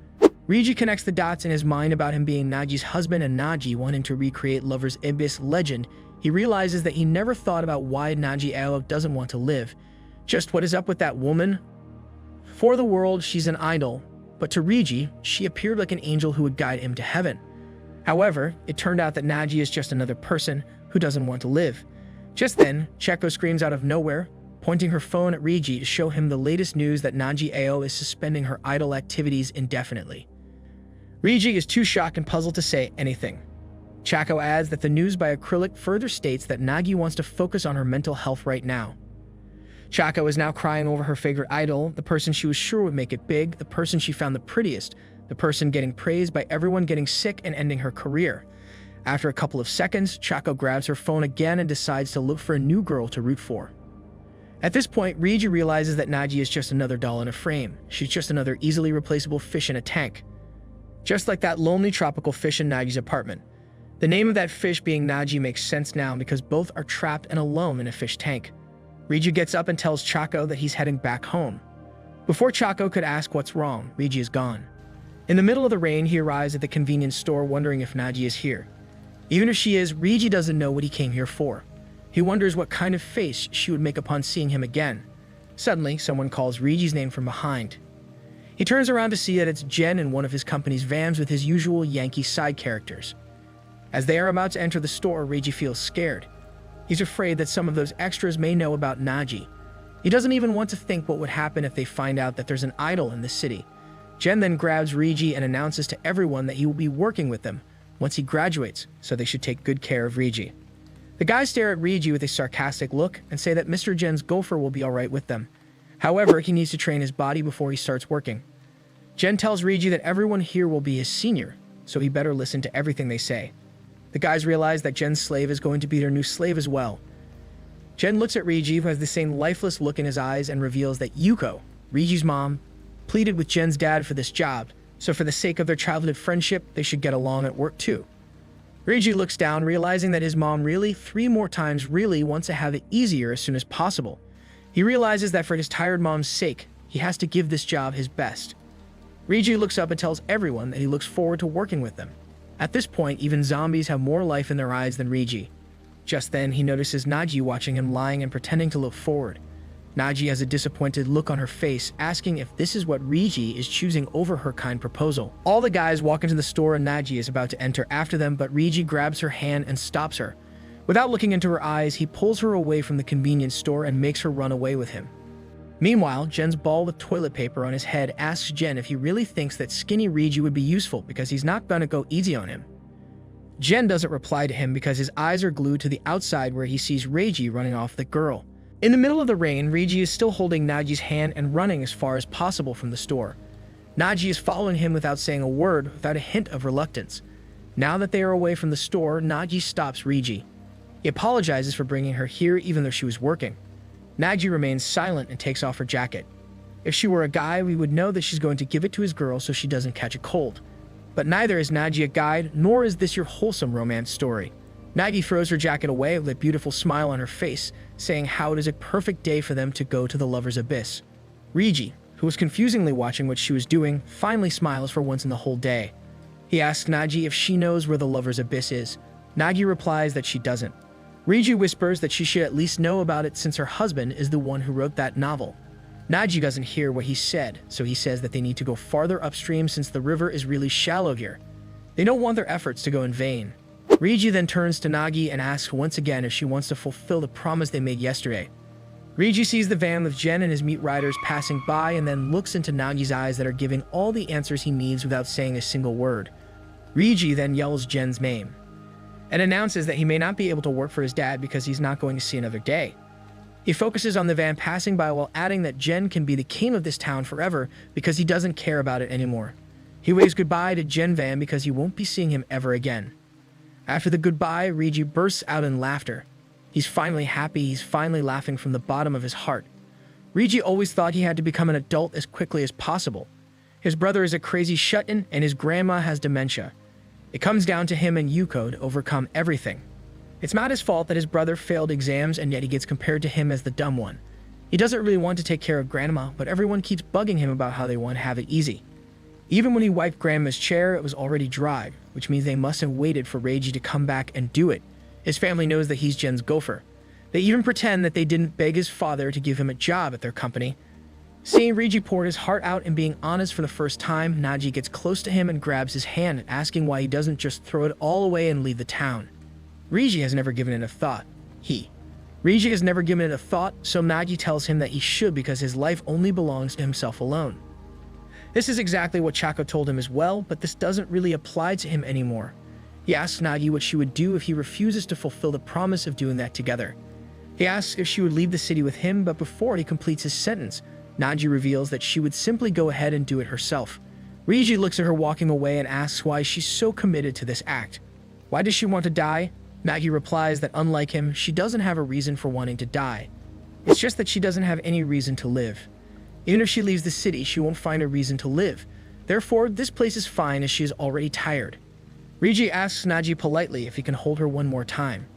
Reiji connects the dots in his mind about him being Nagi's husband and Nagi wanting to recreate Lover's Abyss legend. He realizes that he never thought about why Nagi Ao doesn't want to live. Just what is up with that woman? For the world, she's an idol, but to Reiji, she appeared like an angel who would guide him to heaven. However, it turned out that Nagi is just another person who doesn't want to live. Just then, Chako screams out of nowhere, pointing her phone at Reiji to show him the latest news that Nagi Ao is suspending her idol activities indefinitely. Reiji is too shocked and puzzled to say anything. Chako adds that the news by acrylic further states that Nagi wants to focus on her mental health right now. Chako is now crying over her favorite idol, the person she was sure would make it big, the person she found the prettiest, the person getting praised by everyone getting sick and ending her career. After a couple of seconds, Chako grabs her phone again and decides to look for a new girl to root for. At this point, Reiji realizes that Nagi is just another doll in a frame. She's just another easily replaceable fish in a tank. Just like that lonely tropical fish in Nagi's apartment. The name of that fish being Nagi makes sense now because both are trapped and alone in a fish tank. Reiji gets up and tells Chako that he's heading back home. Before Chako could ask what's wrong, Reiji is gone. In the middle of the rain, he arrives at the convenience store wondering if Nagi is here. Even if she is, Reiji doesn't know what he came here for. He wonders what kind of face she would make upon seeing him again. Suddenly, someone calls Reiji's name from behind. He turns around to see that it's Jen in one of his company's vans with his usual Yankee side characters. As they are about to enter the store, Reiji feels scared. He's afraid that some of those extras may know about Nagi. He doesn't even want to think what would happen if they find out that there's an idol in the city. Jen then grabs Rigi and announces to everyone that he will be working with them once he graduates, so they should take good care of Rigi. The guys stare at Rigi with a sarcastic look and say that Mr. Jen's gopher will be alright with them. However, he needs to train his body before he starts working. Jen tells Rigi that everyone here will be his senior, so he better listen to everything they say. The guys realize that Jen's slave is going to be their new slave as well. Jen looks at Rigi, who has the same lifeless look in his eyes, and reveals that Yuko, Rigi's mom, pleaded with Jen's dad for this job, so for the sake of their childhood friendship, they should get along at work too. Rigi looks down, realizing that his mom really, 3 more times really, wants to have it easier as soon as possible. He realizes that for his tired mom's sake, he has to give this job his best. Rigi looks up and tells everyone that he looks forward to working with them. At this point, even zombies have more life in their eyes than Rigi. Just then, he notices Nagi watching him lying and pretending to look forward. Nagi has a disappointed look on her face, asking if this is what Rigi is choosing over her kind proposal. All the guys walk into the store and Nagi is about to enter after them, but Rigi grabs her hand and stops her. Without looking into her eyes, he pulls her away from the convenience store and makes her run away with him. Meanwhile, Jen's ball with toilet paper on his head asks Jen if he really thinks that skinny Rigi would be useful because he's not gonna go easy on him. Jen doesn't reply to him because his eyes are glued to the outside where he sees Rigi running off the girl. In the middle of the rain, Rigi is still holding Nagi's hand and running as far as possible from the store. Nagi is following him without saying a word, without a hint of reluctance. Now that they are away from the store, Nagi stops Rigi. He apologizes for bringing her here even though she was working. Nagi remains silent and takes off her jacket. If she were a guy, we would know that she's going to give it to his girl so she doesn't catch a cold. But neither is Nagi a guide, nor is this your wholesome romance story. Nagi throws her jacket away with a beautiful smile on her face, saying how it is a perfect day for them to go to the lover's abyss. Rigi, who was confusingly watching what she was doing, finally smiles for once in the whole day. He asks Nagi if she knows where the lover's abyss is. Nagi replies that she doesn't. Rigi whispers that she should at least know about it since her husband is the one who wrote that novel. Nagi doesn't hear what he said, so he says that they need to go farther upstream since the river is really shallow here. They don't want their efforts to go in vain. Rigi then turns to Nagi and asks once again if she wants to fulfill the promise they made yesterday. Rigi sees the van with Jen and his meat riders passing by and then looks into Nagi's eyes that are giving all the answers he needs without saying a single word. Rigi then yells Jen's name and announces that he may not be able to work for his dad because he's not going to see another day. He focuses on the van passing by while adding that Jen can be the king of this town forever because he doesn't care about it anymore. He waves goodbye to Jen Van because he won't be seeing him ever again. After the goodbye, Rigi bursts out in laughter. He's finally happy, he's finally laughing from the bottom of his heart. Rigi always thought he had to become an adult as quickly as possible. His brother is a crazy shut-in and his grandma has dementia. It comes down to him and Yuko to overcome everything. It's not his fault that his brother failed exams and yet he gets compared to him as the dumb one. He doesn't really want to take care of Grandma, but everyone keeps bugging him about how they want to have it easy. Even when he wiped Grandma's chair, it was already dry, which means they must have waited for Rigi to come back and do it. His family knows that he's Jen's gopher. They even pretend that they didn't beg his father to give him a job at their company. Seeing Rigi pour his heart out and being honest for the first time, Nagi gets close to him and grabs his hand, asking why he doesn't just throw it all away and leave the town. Rigi has never given it a thought. Rigi has never given it a thought, so Nagi tells him that he should because his life only belongs to himself alone. This is exactly what Chako told him as well, but this doesn't really apply to him anymore. He asks Nagi what she would do if he refuses to fulfill the promise of doing that together. He asks if she would leave the city with him, but before he completes his sentence, Nagi reveals that she would simply go ahead and do it herself. Rigi looks at her walking away and asks why she's so committed to this act. Why does she want to die? Nagi replies that unlike him, she doesn't have a reason for wanting to die. It's just that she doesn't have any reason to live. Even if she leaves the city, she won't find a reason to live. Therefore, this place is fine as she is already tired. Rigi asks Nagi politely if he can hold her one more time.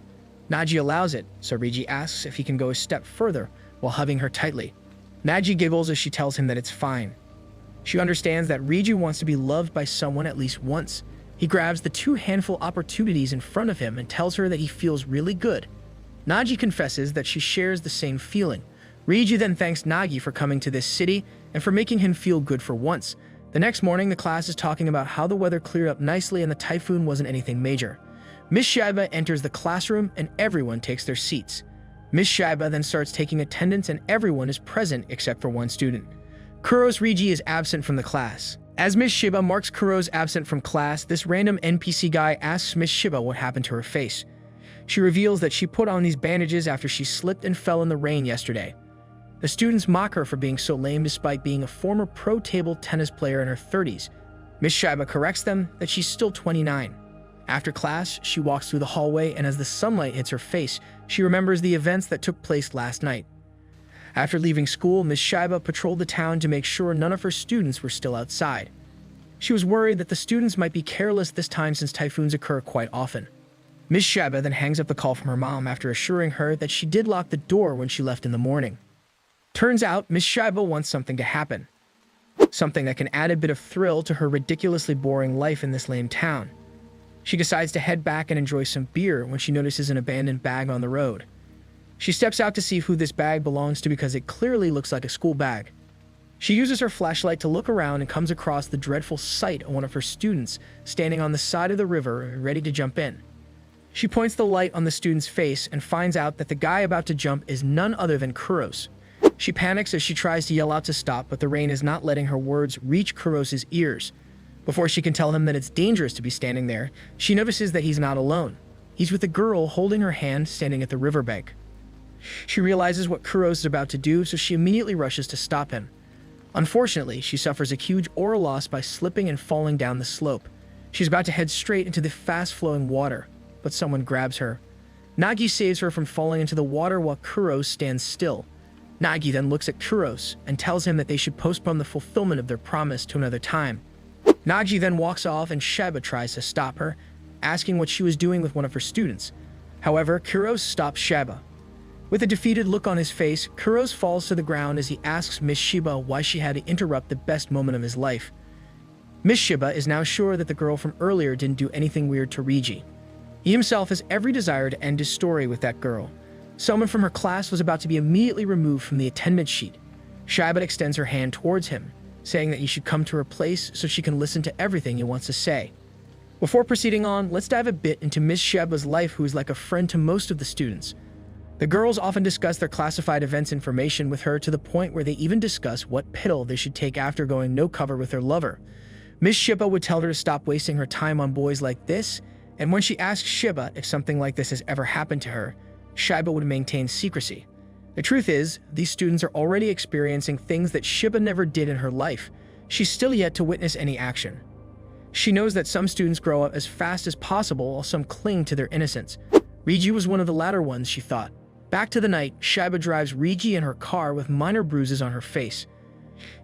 Nagi allows it, so Rigi asks if he can go a step further while hugging her tightly. Nagi giggles as she tells him that it's fine. She understands that Rigi wants to be loved by someone at least once. He grabs the 2 handful opportunities in front of him and tells her that he feels really good. Nagi confesses that she shares the same feeling. Rigi then thanks Nagi for coming to this city and for making him feel good for once. The next morning, the class is talking about how the weather cleared up nicely and the typhoon wasn't anything major. Miss Shiba enters the classroom and everyone takes their seats. Miss Shiba then starts taking attendance and everyone is present except for one student. Kuro's Reiji is absent from the class. As Miss Shiba marks Kuro's absent from class, this random NPC guy asks Miss Shiba what happened to her face. She reveals that she put on these bandages after she slipped and fell in the rain yesterday. The students mock her for being so lame despite being a former pro table tennis player in her 30s. Miss Shiba corrects them that she's still 29. After class, she walks through the hallway and as the sunlight hits her face, she remembers the events that took place last night. After leaving school, Miss Shiba patrolled the town to make sure none of her students were still outside. She was worried that the students might be careless this time since typhoons occur quite often. Miss Shiba then hangs up the call from her mom after assuring her that she did lock the door when she left in the morning. Turns out, Miss Shiba wants something to happen. Something that can add a bit of thrill to her ridiculously boring life in this lame town. She decides to head back and enjoy some beer when she notices an abandoned bag on the road. She steps out to see who this bag belongs to because it clearly looks like a school bag. She uses her flashlight to look around and comes across the dreadful sight of one of her students standing on the side of the river, ready to jump in. She points the light on the student's face and finds out that the guy about to jump is none other than Kuro's. She panics as she tries to yell out to stop, but the rain is not letting her words reach Kuro's ears. Before she can tell him that it's dangerous to be standing there, she notices that he's not alone. He's with a girl holding her hand standing at the riverbank. She realizes what Kuro's is about to do, so she immediately rushes to stop him. Unfortunately, she suffers a huge aura loss by slipping and falling down the slope. She's about to head straight into the fast-flowing water, but someone grabs her. Nagi saves her from falling into the water while Kuro's stands still. Nagi then looks at Kuro's and tells him that they should postpone the fulfillment of their promise to another time. Nagi then walks off and Shiba tries to stop her, asking what she was doing with one of her students. However, Kuro's stops Shiba. With a defeated look on his face, Kuro's falls to the ground as he asks Miss Shiba why she had to interrupt the best moment of his life. Miss Shiba is now sure that the girl from earlier didn't do anything weird to Reiji. He himself has every desire to end his story with that girl. Someone from her class was about to be immediately removed from the attendance sheet. Shiba extends her hand towards him, saying that he should come to her place so she can listen to everything he wants to say. Before proceeding on, let's dive a bit into Miss Shiba's life, who is like a friend to most of the students. The girls often discuss their classified events information with her to the point where they even discuss what pill they should take after going no cover with their lover. Miss Shiba would tell her to stop wasting her time on boys like this, and when she asks Shiba if something like this has ever happened to her, Shiba would maintain secrecy. The truth is, these students are already experiencing things that Shiba never did in her life. She's still yet to witness any action. She knows that some students grow up as fast as possible while some cling to their innocence. Reiji was one of the latter ones, she thought. Back to the night, Shiba drives Reiji in her car with minor bruises on her face.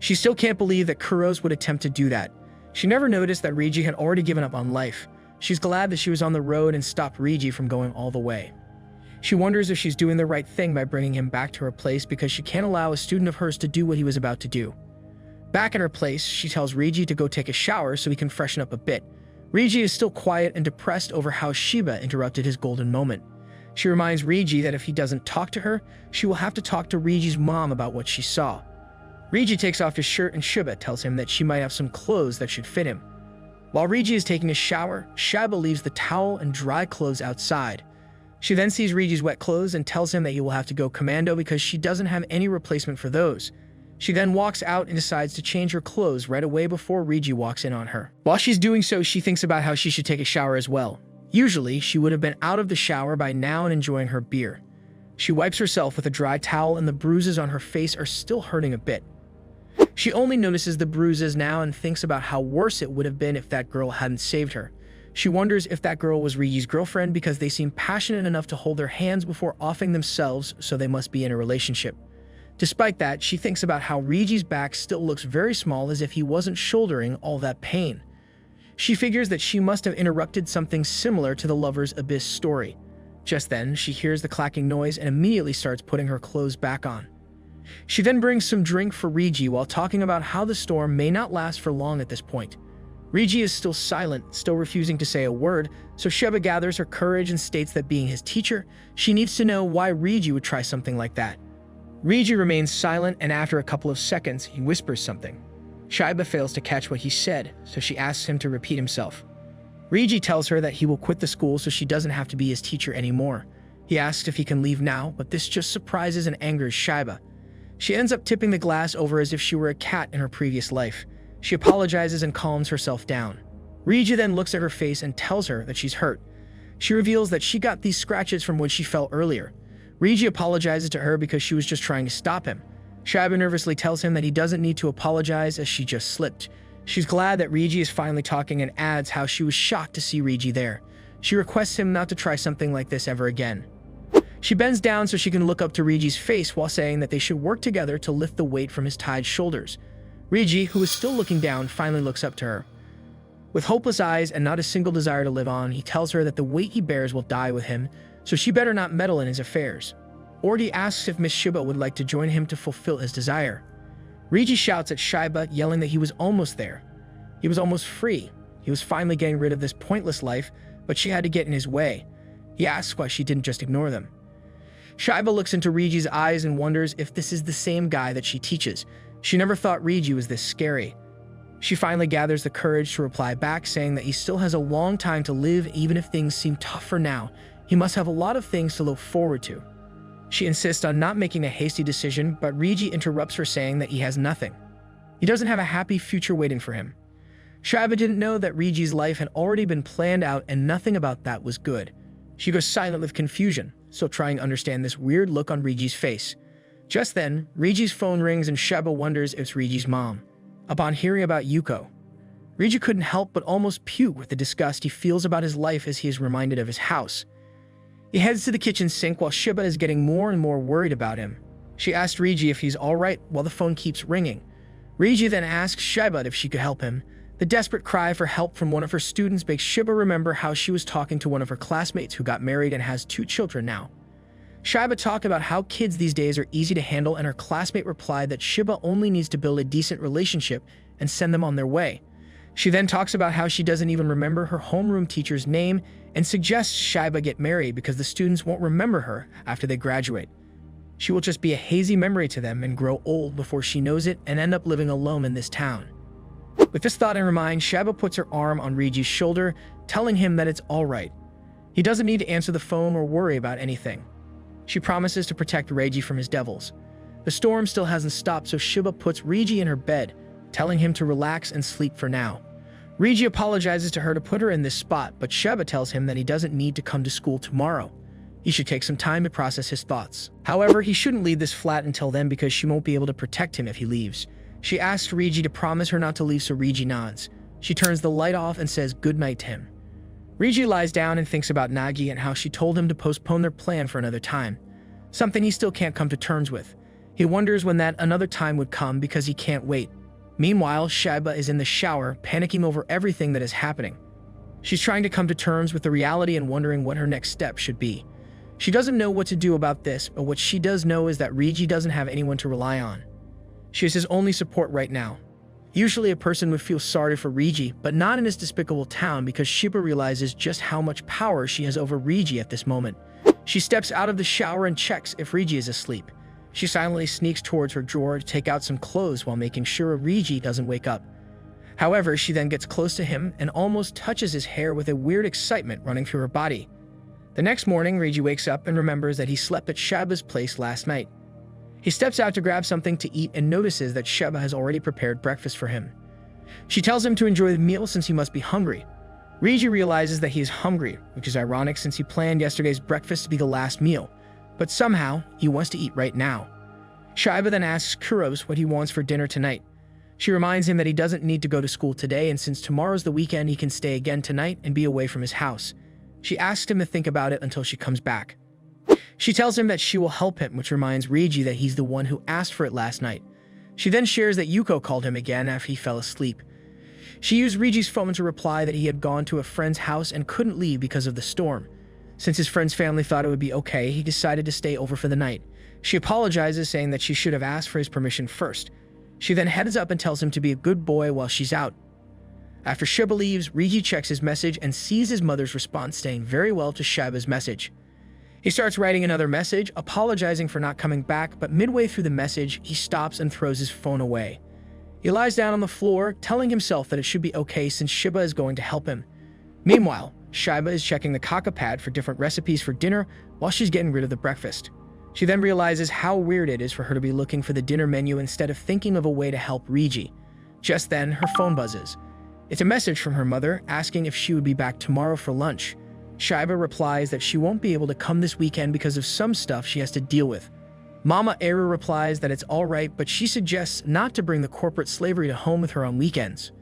She still can't believe that Kuro's would attempt to do that. She never noticed that Reiji had already given up on life. She's glad that she was on the road and stopped Reiji from going all the way. She wonders if she's doing the right thing by bringing him back to her place because she can't allow a student of hers to do what he was about to do. Back at her place, she tells Reiji to go take a shower so he can freshen up a bit. Reiji is still quiet and depressed over how Shiba interrupted his golden moment. She reminds Reiji that if he doesn't talk to her, she will have to talk to Reiji's mom about what she saw. Reiji takes off his shirt and Shiba tells him that she might have some clothes that should fit him. While Reiji is taking a shower, Shiba leaves the towel and dry clothes outside. She then sees Reiji's wet clothes and tells him that he will have to go commando because she doesn't have any replacement for those. She then walks out and decides to change her clothes right away before Reiji walks in on her. While she's doing so, she thinks about how she should take a shower as well. Usually, she would have been out of the shower by now and enjoying her beer. She wipes herself with a dry towel and the bruises on her face are still hurting a bit. She only notices the bruises now and thinks about how worse it would have been if that girl hadn't saved her. She wonders if that girl was Reiji's girlfriend because they seem passionate enough to hold their hands before offing themselves, so they must be in a relationship. Despite that, she thinks about how Reiji's back still looks very small, as if he wasn't shouldering all that pain. She figures that she must have interrupted something similar to the Lover's Abyss story. Just then, she hears the clacking noise and immediately starts putting her clothes back on. She then brings some drink for Reiji while talking about how the storm may not last for long at this point. Reiji is still silent, still refusing to say a word, so Shiba gathers her courage and states that being his teacher, she needs to know why Reiji would try something like that. Reiji remains silent, and after a couple of seconds, he whispers something. Shiba fails to catch what he said, so she asks him to repeat himself. Reiji tells her that he will quit the school so she doesn't have to be his teacher anymore. He asks if he can leave now, but this just surprises and angers Shiba. She ends up tipping the glass over as if she were a cat in her previous life. She apologizes and calms herself down. Reiji then looks at her face and tells her that she's hurt. She reveals that she got these scratches from what she felt earlier. Reiji apologizes to her because she was just trying to stop him. Shiba nervously tells him that he doesn't need to apologize as she just slipped. She's glad that Reiji is finally talking and adds how she was shocked to see Reiji there. She requests him not to try something like this ever again. She bends down so she can look up to Reiji's face while saying that they should work together to lift the weight from his tied shoulders. Reiji, who is still looking down, finally looks up to her. With hopeless eyes and not a single desire to live on, he tells her that the weight he bears will die with him, so she better not meddle in his affairs. Ordi asks if Miss Shiba would like to join him to fulfill his desire. Reiji shouts at Shiba, yelling that he was almost there. He was almost free. He was finally getting rid of this pointless life, but she had to get in his way. He asks why she didn't just ignore them. Shiba looks into Reiji's eyes and wonders if this is the same guy that she teaches. She never thought Reiji was this scary. She finally gathers the courage to reply back, saying that he still has a long time to live even if things seem tough for now. He must have a lot of things to look forward to. She insists on not making a hasty decision, but Reiji interrupts her, saying that he has nothing. He doesn't have a happy future waiting for him. Shiba didn't know that Reiji's life had already been planned out and nothing about that was good. She goes silent with confusion, still trying to understand this weird look on Reiji's face. Just then, Reiji's phone rings and Shiba wonders if it's Reiji's mom. Upon hearing about Yuko, Reiji couldn't help but almost puke with the disgust he feels about his life as he is reminded of his house. He heads to the kitchen sink while Shiba is getting more and more worried about him. She asks Reiji if he's alright while the phone keeps ringing. Reiji then asks Shiba if she could help him. The desperate cry for help from one of her students makes Shiba remember how she was talking to one of her classmates who got married and has 2 children now. Shiba talked about how kids these days are easy to handle, and her classmate replied that Shiba only needs to build a decent relationship and send them on their way. She then talks about how she doesn't even remember her homeroom teacher's name and suggests Shiba get married because the students won't remember her after they graduate. She will just be a hazy memory to them and grow old before she knows it and end up living alone in this town. With this thought in her mind, Shiba puts her arm on Reiji's shoulder, telling him that it's alright. He doesn't need to answer the phone or worry about anything. She promises to protect Reiji from his devils. The storm still hasn't stopped, so Shiba puts Reiji in her bed, telling him to relax and sleep for now. Reiji apologizes to her to put her in this spot, but Shiba tells him that he doesn't need to come to school tomorrow. He should take some time to process his thoughts. However, he shouldn't leave this flat until then because she won't be able to protect him if he leaves. She asks Reiji to promise her not to leave, so Reiji nods. She turns the light off and says goodnight to him. Reiji lies down and thinks about Nagi and how she told him to postpone their plan for another time, something he still can't come to terms with. He wonders when that another time would come because he can't wait. Meanwhile, Shiba is in the shower, panicking over everything that is happening. She's trying to come to terms with the reality and wondering what her next step should be. She doesn't know what to do about this, but what she does know is that Reiji doesn't have anyone to rely on. She is his only support right now. Usually a person would feel sorry for Reiji, but not in this despicable town because Shiba realizes just how much power she has over Reiji at this moment. She steps out of the shower and checks if Reiji is asleep. She silently sneaks towards her drawer to take out some clothes while making sure Reiji doesn't wake up. However, she then gets close to him and almost touches his hair with a weird excitement running through her body. The next morning, Reiji wakes up and remembers that he slept at Shiba's place last night. He steps out to grab something to eat and notices that Shiba has already prepared breakfast for him. She tells him to enjoy the meal since he must be hungry. Reiji realizes that he is hungry, which is ironic since he planned yesterday's breakfast to be the last meal, but somehow he wants to eat right now. Shiba then asks Kuros what he wants for dinner tonight. She reminds him that he doesn't need to go to school today, and since tomorrow's the weekend, he can stay again tonight and be away from his house. She asks him to think about it until she comes back. She tells him that she will help him, which reminds Reiji that he's the one who asked for it last night. She then shares that Yuko called him again after he fell asleep. She used Reiji's phone to reply that he had gone to a friend's house and couldn't leave because of the storm. Since his friend's family thought it would be okay, he decided to stay over for the night. She apologizes, saying that she should have asked for his permission first. She then heads up and tells him to be a good boy while she's out. After Shiba leaves, Reiji checks his message and sees his mother's response staying very well to Shiba's message. He starts writing another message, apologizing for not coming back, but midway through the message, he stops and throws his phone away. He lies down on the floor, telling himself that it should be okay since Shiba is going to help him. Meanwhile, Shiba is checking the Kaka pad for different recipes for dinner while she's getting rid of the breakfast. She then realizes how weird it is for her to be looking for the dinner menu instead of thinking of a way to help Rigi. Just then, her phone buzzes. It's a message from her mother asking if she would be back tomorrow for lunch. Shiba replies that she won't be able to come this weekend because of some stuff she has to deal with. Mama Eru replies that it's alright, but she suggests not to bring the corporate slavery to home with her on weekends.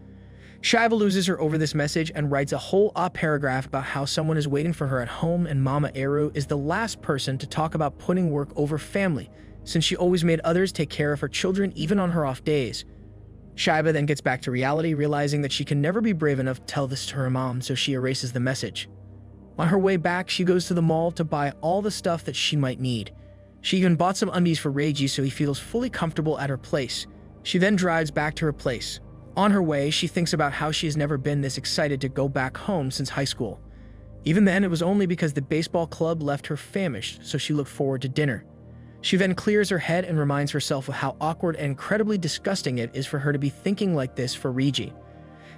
Shiba loses her over this message and writes a whole paragraph about how someone is waiting for her at home, and Mama Eru is the last person to talk about putting work over family, since she always made others take care of her children even on her off days. Shiba then gets back to reality, realizing that she can never be brave enough to tell this to her mom, so she erases the message. On her way back, she goes to the mall to buy all the stuff that she might need. She even bought some undies for Reiji so he feels fully comfortable at her place. She then drives back to her place. On her way, she thinks about how she has never been this excited to go back home since high school. Even then, it was only because the baseball club left her famished, so she looked forward to dinner. She then clears her head and reminds herself of how awkward and incredibly disgusting it is for her to be thinking like this for Reiji.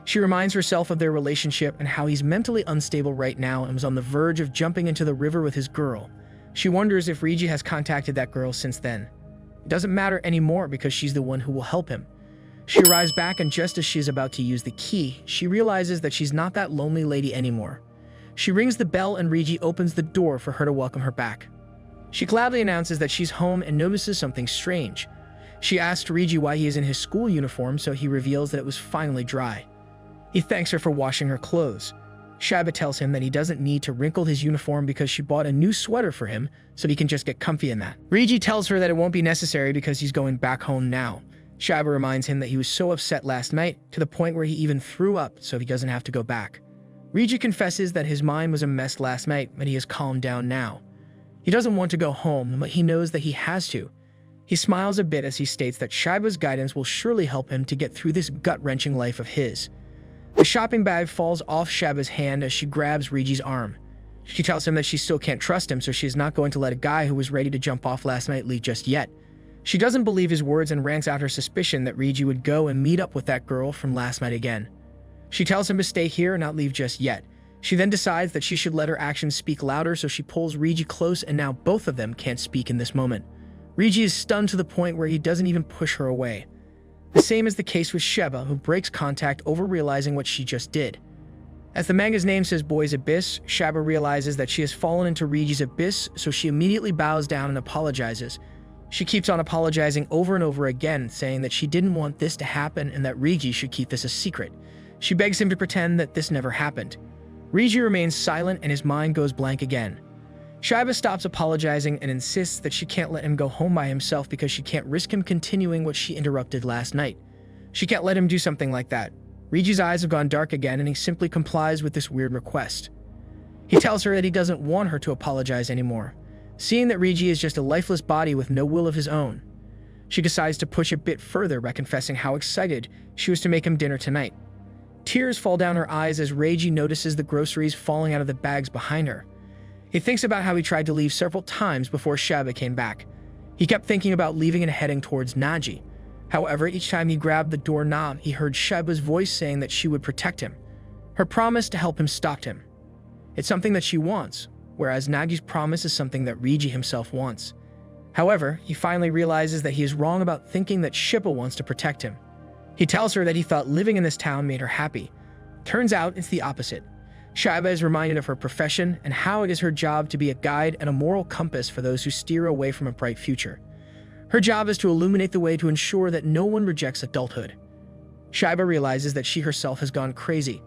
She reminds herself of their relationship and how he's mentally unstable right now and was on the verge of jumping into the river with his girl. She wonders if Reiji has contacted that girl since then. It doesn't matter anymore because she's the one who will help him. She arrives back, and just as she's about to use the key, she realizes that she's not that lonely lady anymore. She rings the bell and Reiji opens the door for her to welcome her back. She gladly announces that she's home and notices something strange. She asks Reiji why he is in his school uniform, so he reveals that it was finally dry. He thanks her for washing her clothes. Shiba tells him that he doesn't need to wrinkle his uniform because she bought a new sweater for him, so he can just get comfy in that. Reiji tells her that it won't be necessary because he's going back home now. Shiba reminds him that he was so upset last night, to the point where he even threw up so he doesn't have to go back. Reiji confesses that his mind was a mess last night, but he has calmed down now. He doesn't want to go home, but he knows that he has to. He smiles a bit as he states that Shiba's guidance will surely help him to get through this gut-wrenching life of his. The shopping bag falls off Shiba's hand as she grabs Reiji's arm. She tells him that she still can't trust him, so she is not going to let a guy who was ready to jump off last night leave just yet. She doesn't believe his words and rants out her suspicion that Reiji would go and meet up with that girl from last night again. She tells him to stay here and not leave just yet. She then decides that she should let her actions speak louder, so she pulls Reiji close, and now both of them can't speak in this moment. Reiji is stunned to the point where he doesn't even push her away. The same is the case with Shiba, who breaks contact over realizing what she just did. As the manga's name says Boy's Abyss, Shiba realizes that she has fallen into Reiji's abyss, so she immediately bows down and apologizes. She keeps on apologizing over and over again, saying that she didn't want this to happen and that Reiji should keep this a secret. She begs him to pretend that this never happened. Reiji remains silent and his mind goes blank again. Shiba stops apologizing and insists that she can't let him go home by himself because she can't risk him continuing what she interrupted last night. She can't let him do something like that. Reiji's eyes have gone dark again and he simply complies with this weird request. He tells her that he doesn't want her to apologize anymore, seeing that Reiji is just a lifeless body with no will of his own. She decides to push a bit further by confessing how excited she was to make him dinner tonight. Tears fall down her eyes as Reiji notices the groceries falling out of the bags behind her. He thinks about how he tried to leave several times before Shiba came back. He kept thinking about leaving and heading towards Nagi. However, each time he grabbed the doorknob, he heard Shiba's voice saying that she would protect him. Her promise to help him stalked him. It's something that she wants, whereas Nagi's promise is something that Reiji himself wants. However, he finally realizes that he is wrong about thinking that Shiba wants to protect him. He tells her that he thought living in this town made her happy. Turns out it's the opposite. Shiba is reminded of her profession and how it is her job to be a guide and a moral compass for those who steer away from a bright future. Her job is to illuminate the way to ensure that no one rejects adulthood. Shiba realizes that she herself has gone crazy.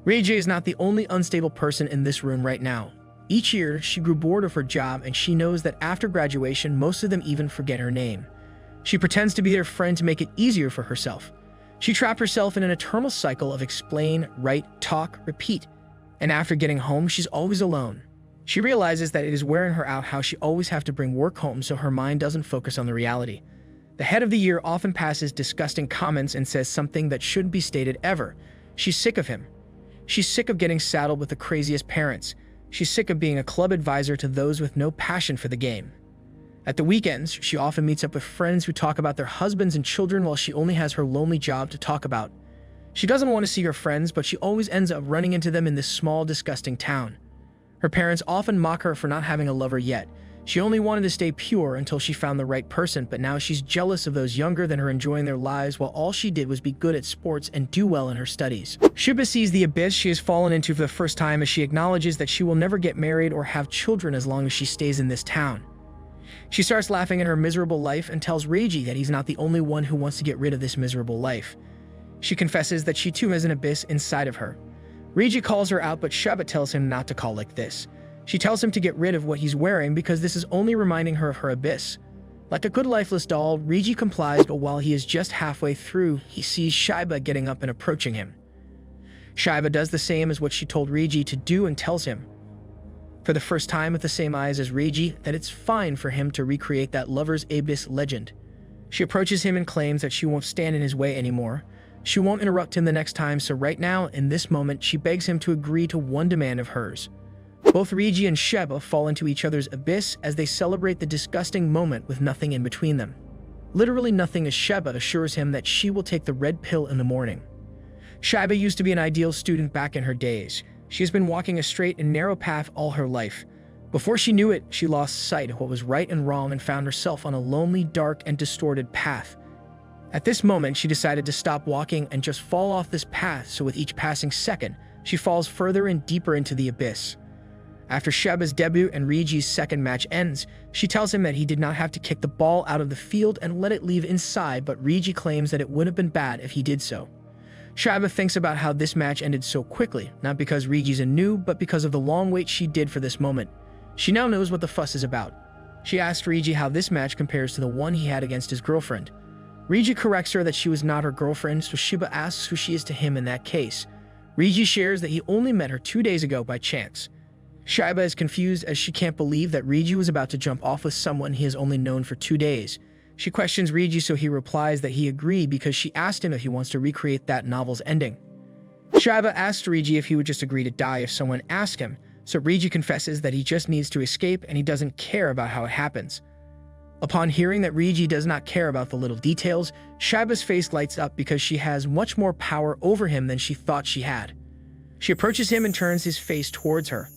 Reiji is not the only unstable person in this room right now. Each year, she grew bored of her job, and she knows that after graduation, most of them even forget her name. She pretends to be their friend to make it easier for herself. She trapped herself in an eternal cycle of explain, write, talk, repeat. And after getting home, she's always alone. She realizes that it is wearing her out how she always has to bring work home so her mind doesn't focus on the reality. The head of the year often passes disgusting comments and says something that shouldn't be stated ever. She's sick of him. She's sick of getting saddled with the craziest parents. She's sick of being a club advisor to those with no passion for the game. At the weekends, she often meets up with friends who talk about their husbands and children while she only has her lonely job to talk about. She doesn't want to see her friends, but she always ends up running into them in this small, disgusting town. Her parents often mock her for not having a lover yet. She only wanted to stay pure until she found the right person, but now she's jealous of those younger than her enjoying their lives while all she did was be good at sports and do well in her studies. Shiba sees the abyss she has fallen into for the first time as she acknowledges that she will never get married or have children as long as she stays in this town. She starts laughing at her miserable life and tells Reiji that he's not the only one who wants to get rid of this miserable life. She confesses that she too has an abyss inside of her. Reiji calls her out, but Shiba tells him not to call like this. She tells him to get rid of what he's wearing because this is only reminding her of her abyss. Like a good lifeless doll, Reiji complies, but while he is just halfway through, he sees Shiba getting up and approaching him. Shiba does the same as what she told Reiji to do and tells him, for the first time with the same eyes as Reiji, that it's fine for him to recreate that lover's abyss legend. She approaches him and claims that she won't stand in his way anymore. She won't interrupt him the next time, so right now, in this moment, she begs him to agree to one demand of hers. Both Reiji and Shiba fall into each other's abyss as they celebrate the disgusting moment with nothing in between them. Literally nothing, as Shiba assures him that she will take the red pill in the morning. Shiba used to be an ideal student back in her days. She has been walking a straight and narrow path all her life. Before she knew it, she lost sight of what was right and wrong and found herself on a lonely, dark, and distorted path. At this moment, she decided to stop walking and just fall off this path, so with each passing second, she falls further and deeper into the abyss. After Shiba's debut and Reiji's second match ends, she tells him that he did not have to kick the ball out of the field and let it leave inside, but Reiji claims that it would have been bad if he did so. Shiba thinks about how this match ended so quickly, not because Reiji's a noob, but because of the long wait she did for this moment. She now knows what the fuss is about. She asks Reiji how this match compares to the one he had against his girlfriend. Reiji corrects her that she was not her girlfriend, so Shiba asks who she is to him in that case. Reiji shares that he only met her 2 days ago by chance. Shiba is confused as she can't believe that Reiji was about to jump off with someone he has only known for 2 days. She questions Reiji, so he replies that he agreed because she asked him if he wants to recreate that novel's ending. Shiba asks Reiji if he would just agree to die if someone asked him, so Reiji confesses that he just needs to escape and he doesn't care about how it happens. Upon hearing that Reiji does not care about the little details, Shiba's face lights up because she has much more power over him than she thought she had. She approaches him and turns his face towards her.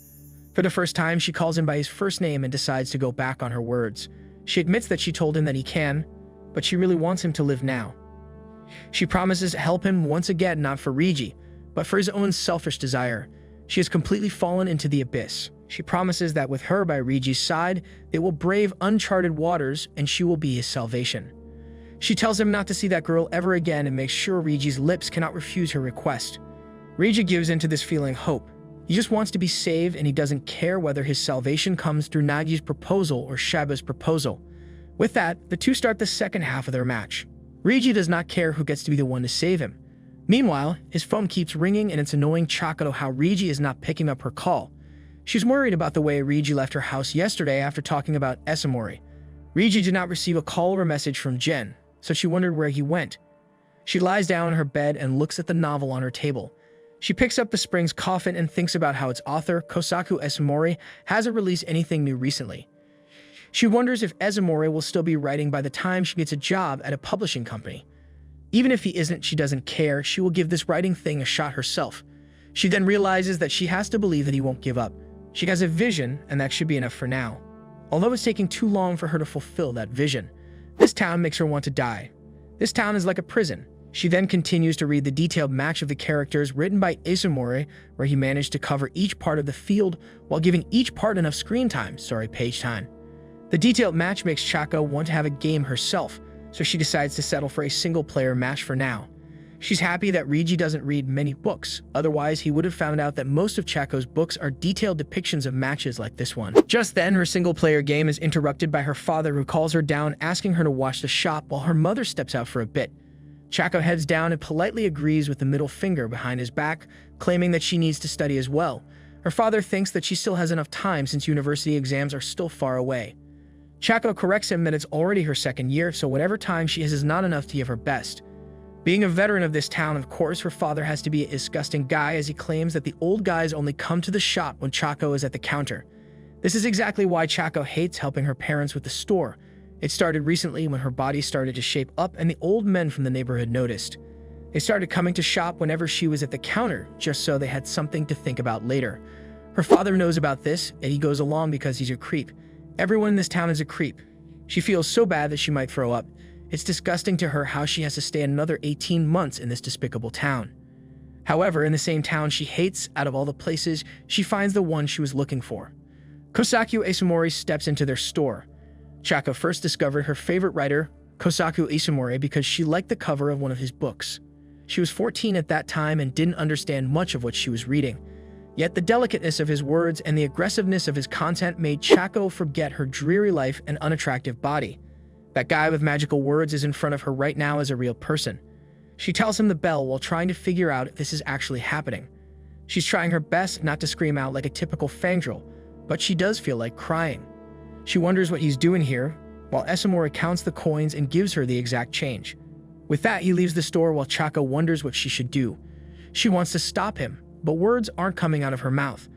For the first time, she calls him by his first name and decides to go back on her words. She admits that she told him that he can, but she really wants him to live now. She promises to help him once again, not for Reiji, but for his own selfish desire. She has completely fallen into the abyss. She promises that with her by Reiji's side, they will brave uncharted waters and she will be his salvation. She tells him not to see that girl ever again and makes sure Reiji's lips cannot refuse her request. Reiji gives into this feeling hope. He just wants to be saved and he doesn't care whether his salvation comes through Nagi's proposal or Shiba's proposal. With that, the two start the second half of their match. Reiji does not care who gets to be the one to save him. Meanwhile, his phone keeps ringing and it's annoying Chako how Reiji is not picking up her call. She's worried about the way Reiji left her house yesterday after talking about Esamori. Reiji did not receive a call or message from Jen, so she wondered where he went. She lies down in her bed and looks at the novel on her table. She picks up the Spring's Coffin and thinks about how its author, Kosaku Esamori, hasn't released anything new recently. She wonders if Esamori will still be writing by the time she gets a job at a publishing company. Even if he isn't, she doesn't care. She will give this writing thing a shot herself. She then realizes that she has to believe that he won't give up. She has a vision, and that should be enough for now. Although it's taking too long for her to fulfill that vision, this town makes her want to die. This town is like a prison. She then continues to read the detailed match of the characters written by Esamori, where he managed to cover each part of the field while giving each part enough page time. The detailed match makes Chako want to have a game herself, so she decides to settle for a single-player match for now. She's happy that Reiji doesn't read many books, otherwise he would have found out that most of Chako's books are detailed depictions of matches like this one. Just then, her single-player game is interrupted by her father, who calls her down asking her to watch the shop while her mother steps out for a bit. Chako heads down and politely agrees with the middle finger behind his back, claiming that she needs to study as well. Her father thinks that she still has enough time since university exams are still far away. Chako corrects him that it's already her second year, so whatever time she has is not enough to give her best. Being a veteran of this town, of course, her father has to be a disgusting guy, as he claims that the old guys only come to the shop when Chako is at the counter. This is exactly why Chako hates helping her parents with the store. It started recently when her body started to shape up and the old men from the neighborhood noticed. They started coming to shop whenever she was at the counter, just so they had something to think about later. Her father knows about this, and he goes along because he's a creep. Everyone in this town is a creep. She feels so bad that she might throw up. It's disgusting to her how she has to stay another 18 months in this despicable town. However, in the same town she hates, out of all the places, she finds the one she was looking for. Kosaku Isumori steps into their store. Chako first discovered her favorite writer, Kosaku Isumori, because she liked the cover of one of his books. She was 14 at that time and didn't understand much of what she was reading. Yet the delicateness of his words and the aggressiveness of his content made Chako forget her dreary life and unattractive body. That guy with magical words is in front of her right now as a real person. She tells him the bell while trying to figure out if this is actually happening. She's trying her best not to scream out like a typical fangirl, but she does feel like crying. She wonders what he's doing here, while Isumori counts the coins and gives her the exact change. With that, he leaves the store while Chako wonders what she should do. She wants to stop him, but words aren't coming out of her mouth.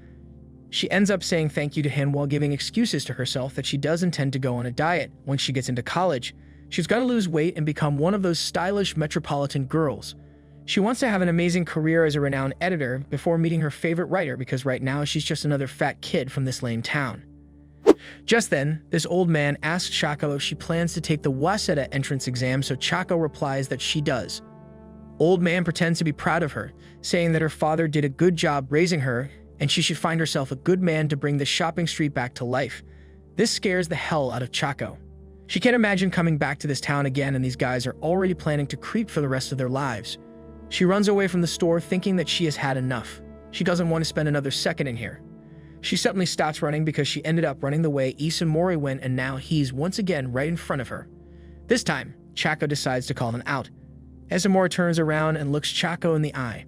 She ends up saying thank you to him while giving excuses to herself that she does intend to go on a diet once she gets into college. She's got to lose weight and become one of those stylish metropolitan girls. She wants to have an amazing career as a renowned editor before meeting her favorite writer, because right now she's just another fat kid from this lame town. Just then, this old man asks Chako if she plans to take the Waseda entrance exam, so Chako replies that she does. Old man pretends to be proud of her, saying that her father did a good job raising her and she should find herself a good man to bring the shopping street back to life. This scares the hell out of Chako. She can't imagine coming back to this town again, and these guys are already planning to creep for the rest of their lives. She runs away from the store thinking that she has had enough. She doesn't want to spend another second in here. She suddenly stops running because she ended up running the way Isumori went, and now he's once again right in front of her. This time, Chako decides to call him out. Isumori turns around and looks Chako in the eye.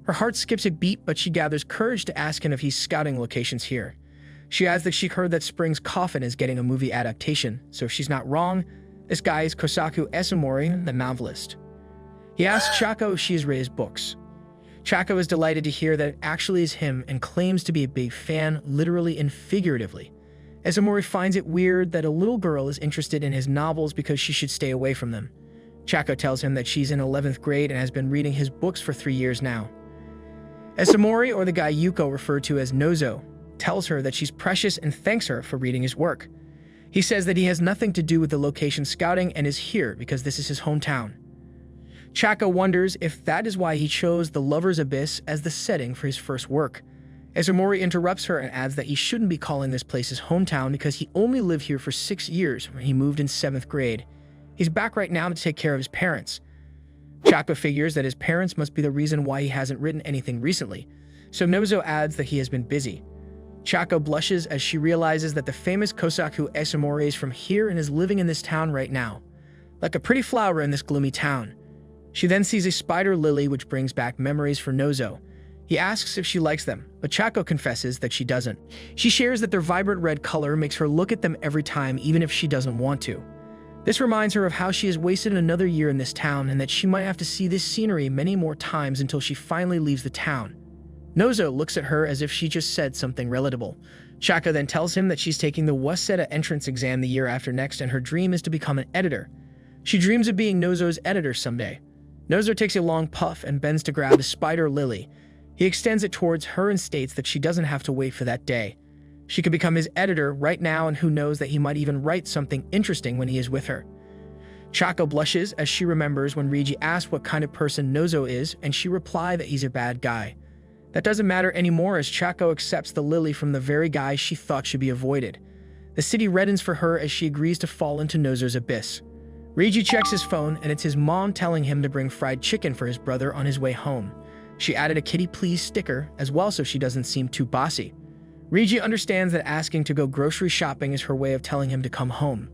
Her heart skips a beat, but she gathers courage to ask him if he's scouting locations here. She adds that she heard that Spring's Coffin is getting a movie adaptation, so if she's not wrong, this guy is Kosaku Isumori, the novelist. He asks Chako if she has read his books. Chako is delighted to hear that it actually is him and claims to be a big fan, literally and figuratively. Isumori finds it weird that a little girl is interested in his novels because she should stay away from them. Chako tells him that she's in 11th grade and has been reading his books for 3 years now. Isumori, or the guy Yuko referred to as Nozo, tells her that she's precious and thanks her for reading his work. He says that he has nothing to do with the location scouting and is here because this is his hometown. Chako wonders if that is why he chose the Lover's Abyss as the setting for his first work. Isumori interrupts her and adds that he shouldn't be calling this place his hometown because he only lived here for 6 years when he moved in 7th grade. He's back right now to take care of his parents. Chako figures that his parents must be the reason why he hasn't written anything recently, so Nozo adds that he has been busy. Chako blushes as she realizes that the famous Kosaku Isumori is from here and is living in this town right now, like a pretty flower in this gloomy town. She then sees a spider lily, which brings back memories for Nozo. He asks if she likes them, but Chako confesses that she doesn't. She shares that their vibrant red color makes her look at them every time, even if she doesn't want to. This reminds her of how she has wasted another year in this town and that she might have to see this scenery many more times until she finally leaves the town. Nozo looks at her as if she just said something relatable. Chako then tells him that she's taking the Waseda entrance exam the year after next and her dream is to become an editor. She dreams of being Nozo's editor someday. Nozo takes a long puff and bends to grab the spider lily. He extends it towards her and states that she doesn't have to wait for that day. She could become his editor right now, and who knows that he might even write something interesting when he is with her. Chako blushes as she remembers when Rigi asked what kind of person Nozo is, and she replied that he's a bad guy. That doesn't matter anymore as Chako accepts the lily from the very guy she thought should be avoided. The city reddens for her as she agrees to fall into Nozo's abyss. Rigi checks his phone, and it's his mom telling him to bring fried chicken for his brother on his way home. She added a kitty please sticker as well so she doesn't seem too bossy. Rigi understands that asking to go grocery shopping is her way of telling him to come home.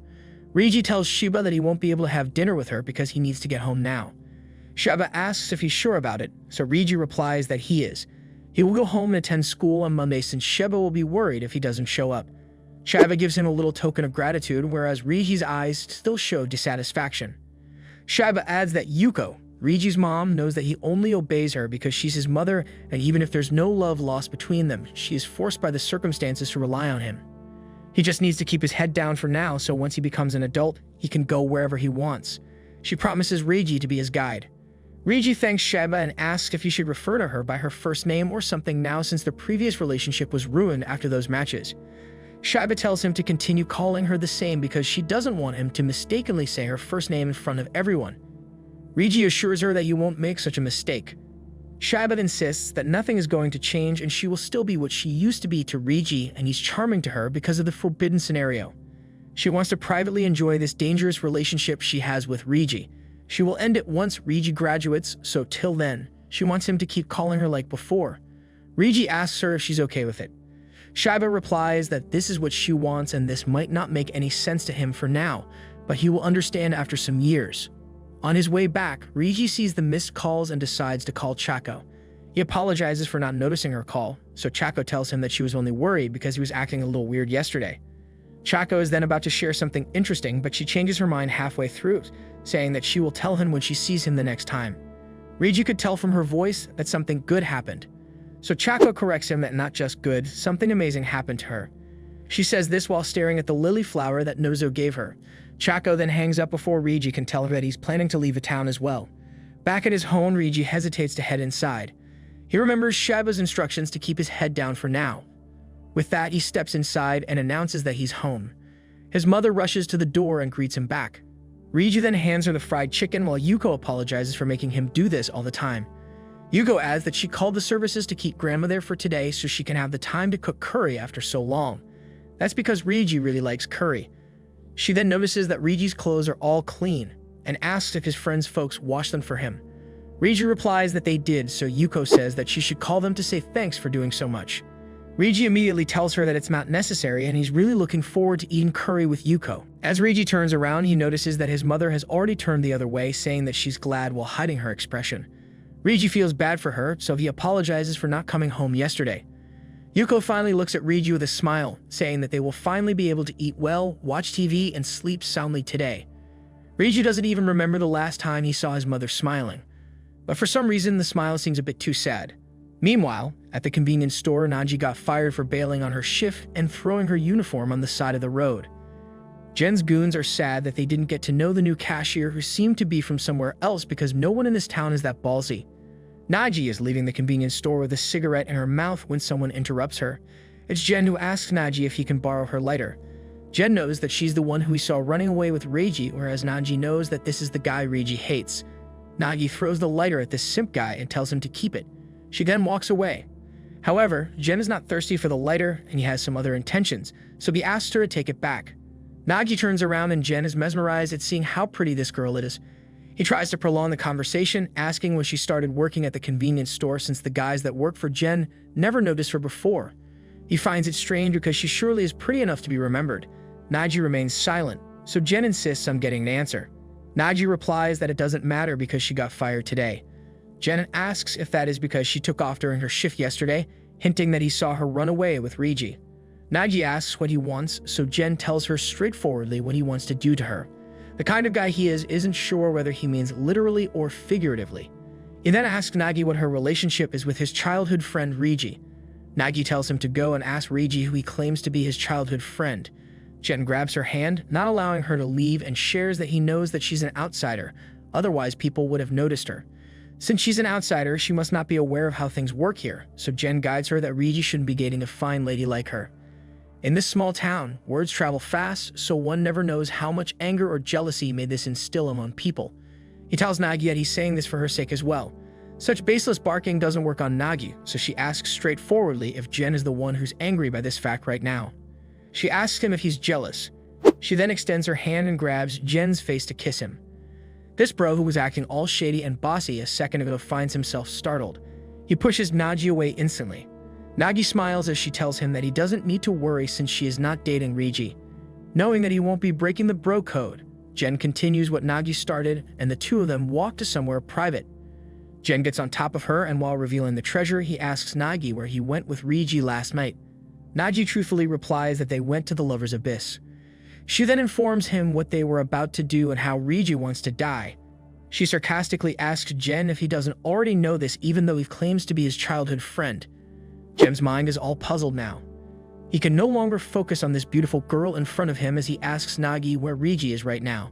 Rigi tells Shiba that he won't be able to have dinner with her because he needs to get home now. Shiba asks if he's sure about it, so Rigi replies that he is. He will go home and attend school on Monday since Shiba will be worried if he doesn't show up. Shiba gives him a little token of gratitude, whereas Rigi's eyes still show dissatisfaction. Shiba adds that Yuko, Rigi's mom, knows that he only obeys her because she's his mother, and even if there's no love lost between them, she is forced by the circumstances to rely on him. He just needs to keep his head down for now, so once he becomes an adult, he can go wherever he wants. She promises Rigi to be his guide. Riji thanks Shiba and asks if he should refer to her by her first name or something now since the previous relationship was ruined after those matches. Shiba tells him to continue calling her the same because she doesn't want him to mistakenly say her first name in front of everyone. Riji assures her that he won't make such a mistake. Shiba insists that nothing is going to change and she will still be what she used to be to Riji, and he's charming to her because of the forbidden scenario. She wants to privately enjoy this dangerous relationship she has with Riji. She will end it once Riji graduates, so till then, she wants him to keep calling her like before. Riji asks her if she's okay with it. Shiba replies that this is what she wants and this might not make any sense to him for now, but he will understand after some years. On his way back, Riji sees the missed calls and decides to call Chako. He apologizes for not noticing her call, so Chako tells him that she was only worried because he was acting a little weird yesterday. Chako is then about to share something interesting, but she changes her mind halfway through, saying that she will tell him when she sees him the next time. Riji could tell from her voice that something good happened. So Chako corrects him that not just good, something amazing happened to her. She says this while staring at the lily flower that Nozo gave her. Chako then hangs up before Riji can tell her that he's planning to leave the town as well. Back at his home, Riji hesitates to head inside. He remembers Shiba's instructions to keep his head down for now. With that, he steps inside and announces that he's home. His mother rushes to the door and greets him back. Riji then hands her the fried chicken while Yuko apologizes for making him do this all the time. Yuko adds that she called the services to keep grandma there for today so she can have the time to cook curry after so long. That's because Riji really likes curry. She then notices that Riji's clothes are all clean and asks if his friend's folks washed them for him. Riji replies that they did, so Yuko says that she should call them to say thanks for doing so much. Riji immediately tells her that it's not necessary and he's really looking forward to eating curry with Yuko. As Riji turns around, he notices that his mother has already turned the other way, saying that she's glad while hiding her expression. Riji feels bad for her, so he apologizes for not coming home yesterday. Yuko finally looks at Riji with a smile, saying that they will finally be able to eat well, watch TV, and sleep soundly today. Riji doesn't even remember the last time he saw his mother smiling. But for some reason, the smile seems a bit too sad. Meanwhile, at the convenience store, Nagi got fired for bailing on her shift and throwing her uniform on the side of the road. Jen's goons are sad that they didn't get to know the new cashier who seemed to be from somewhere else because no one in this town is that ballsy. Nagi is leaving the convenience store with a cigarette in her mouth when someone interrupts her. It's Jen who asks Nagi if he can borrow her lighter. Jen knows that she's the one who we saw running away with Reiji, whereas Nagi knows that this is the guy Reiji hates. Nagi throws the lighter at this simp guy and tells him to keep it. She then walks away. However, Jen is not thirsty for the lighter and he has some other intentions, so he asks her to take it back. Nagi turns around and Jen is mesmerized at seeing how pretty this girl is. He tries to prolong the conversation, asking when she started working at the convenience store since the guys that work for Jen never noticed her before. He finds it strange because she surely is pretty enough to be remembered. Nagi remains silent, so Jen insists on getting an answer. Nagi replies that it doesn't matter because she got fired today. Jen asks if that is because she took off during her shift yesterday, hinting that he saw her run away with Reiji. Nagi asks what he wants, so Jen tells her straightforwardly what he wants to do to her. The kind of guy he isn't sure whether he means literally or figuratively. He then asks Nagi what her relationship is with his childhood friend Reiji. Nagi tells him to go and ask Reiji who he claims to be his childhood friend. Jen grabs her hand, not allowing her to leave, and shares that he knows that she's an outsider, otherwise people would have noticed her. Since she's an outsider, she must not be aware of how things work here, so Jen guides her that Reiji shouldn't be dating a fine lady like her. In this small town, words travel fast, so one never knows how much anger or jealousy may this instill among people. He tells Nagi that he's saying this for her sake as well. Such baseless barking doesn't work on Nagi, so she asks straightforwardly if Jen is the one who's angry by this fact right now. She asks him if he's jealous. She then extends her hand and grabs Jen's face to kiss him. This bro, who was acting all shady and bossy a second ago, finds himself startled. He pushes Nagi away instantly. Nagi smiles as she tells him that he doesn't need to worry since she is not dating Reiji. Knowing that he won't be breaking the bro code, Jen continues what Nagi started and the two of them walk to somewhere private. Jen gets on top of her and while revealing the treasure, he asks Nagi where he went with Reiji last night. Nagi truthfully replies that they went to the Lover's Abyss. She then informs him what they were about to do and how Reiji wants to die. She sarcastically asks Jen if he doesn't already know this even though he claims to be his childhood friend. Jen's mind is all puzzled now. He can no longer focus on this beautiful girl in front of him as he asks Nagi where Reiji is right now.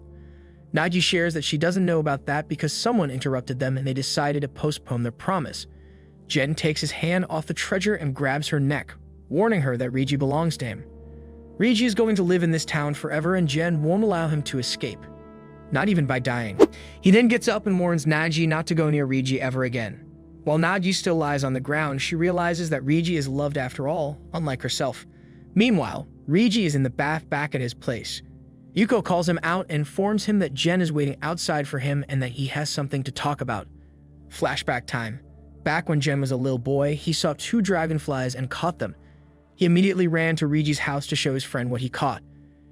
Nagi shares that she doesn't know about that because someone interrupted them and they decided to postpone their promise. Jen takes his hand off the treasure and grabs her neck, warning her that Reiji belongs to him. Reiji is going to live in this town forever and Jen won't allow him to escape. Not even by dying. He then gets up and warns Nagi not to go near Reiji ever again. While Nagi still lies on the ground, she realizes that Reiji is loved after all, unlike herself. Meanwhile, Reiji is in the bath back at his place. Yuko calls him out and informs him that Jen is waiting outside for him and that he has something to talk about. Flashback time. Back when Jen was a little boy, he saw 2 dragonflies and caught them. He immediately ran to Reiji's house to show his friend what he caught.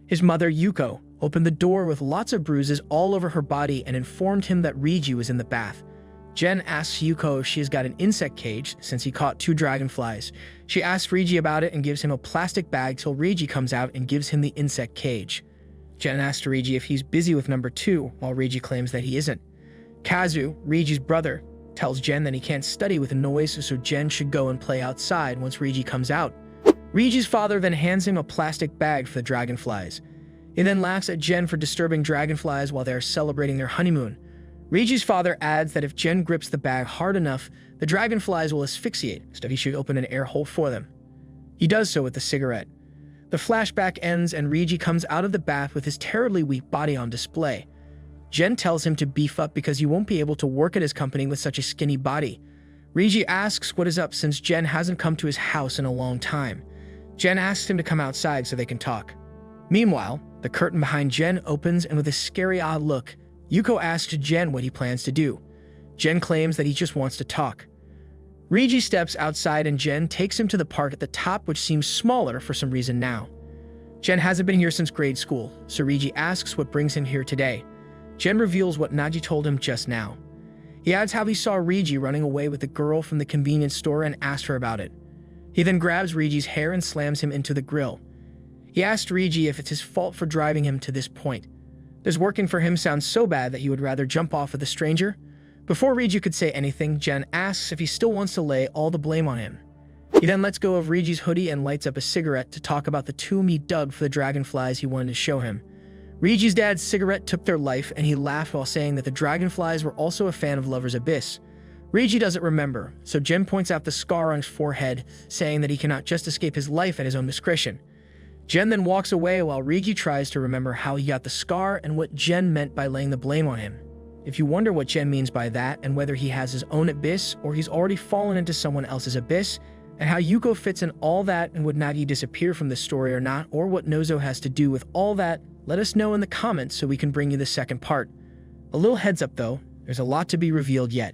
His mother, Yuko, opened the door with lots of bruises all over her body and informed him that Reiji was in the bath. Jen asks Yuko if she has got an insect cage since he caught 2 dragonflies. She asks Reiji about it and gives him a plastic bag till Reiji comes out and gives him the insect cage. Jen asks Reiji if he's busy with number 2, while Reiji claims that he isn't. Kazu, Reiji's brother, tells Jen that he can't study with a noise, so Jen should go and play outside once Reiji comes out. Reiji's father then hands him a plastic bag for the dragonflies. He then laughs at Jen for disturbing dragonflies while they are celebrating their honeymoon. Reiji's father adds that if Jen grips the bag hard enough, the dragonflies will asphyxiate, so he should open an air hole for them. He does so with a cigarette. The flashback ends and Reiji comes out of the bath with his terribly weak body on display. Jen tells him to beef up because he won't be able to work at his company with such a skinny body. Reiji asks what is up since Jen hasn't come to his house in a long time. Jen asks him to come outside so they can talk. Meanwhile, the curtain behind Jen opens and with a scary odd look, Yuko asks Jen what he plans to do. Jen claims that he just wants to talk. Reiji steps outside and Jen takes him to the park at the top, which seems smaller for some reason now. Jen hasn't been here since grade school, so Reiji asks what brings him here today. Jen reveals what Nagi told him just now. He adds how he saw Reiji running away with the girl from the convenience store and asked her about it. He then grabs Reiji's hair and slams him into the grill. He asked Reiji if it's his fault for driving him to this point. This working for him sounds so bad that he would rather jump off with a stranger. Before Reiji could say anything, Jen asks if he still wants to lay all the blame on him. He then lets go of Reiji's hoodie and lights up a cigarette to talk about the tomb he dug for the dragonflies he wanted to show him. Reiji's dad's cigarette took their life and he laughed while saying that the dragonflies were also a fan of Lover's Abyss. Reiji doesn't remember, so Jen points out the scar on his forehead, saying that he cannot just escape his life at his own discretion. Jen then walks away while Reiji tries to remember how he got the scar and what Jen meant by laying the blame on him. If you wonder what Jen means by that and whether he has his own abyss or he's already fallen into someone else's abyss, and how Yuko fits in all that and would Nagi disappear from this story or not, or what Nozo has to do with all that, let us know in the comments so we can bring you the second part. A little heads up though, there's a lot to be revealed yet.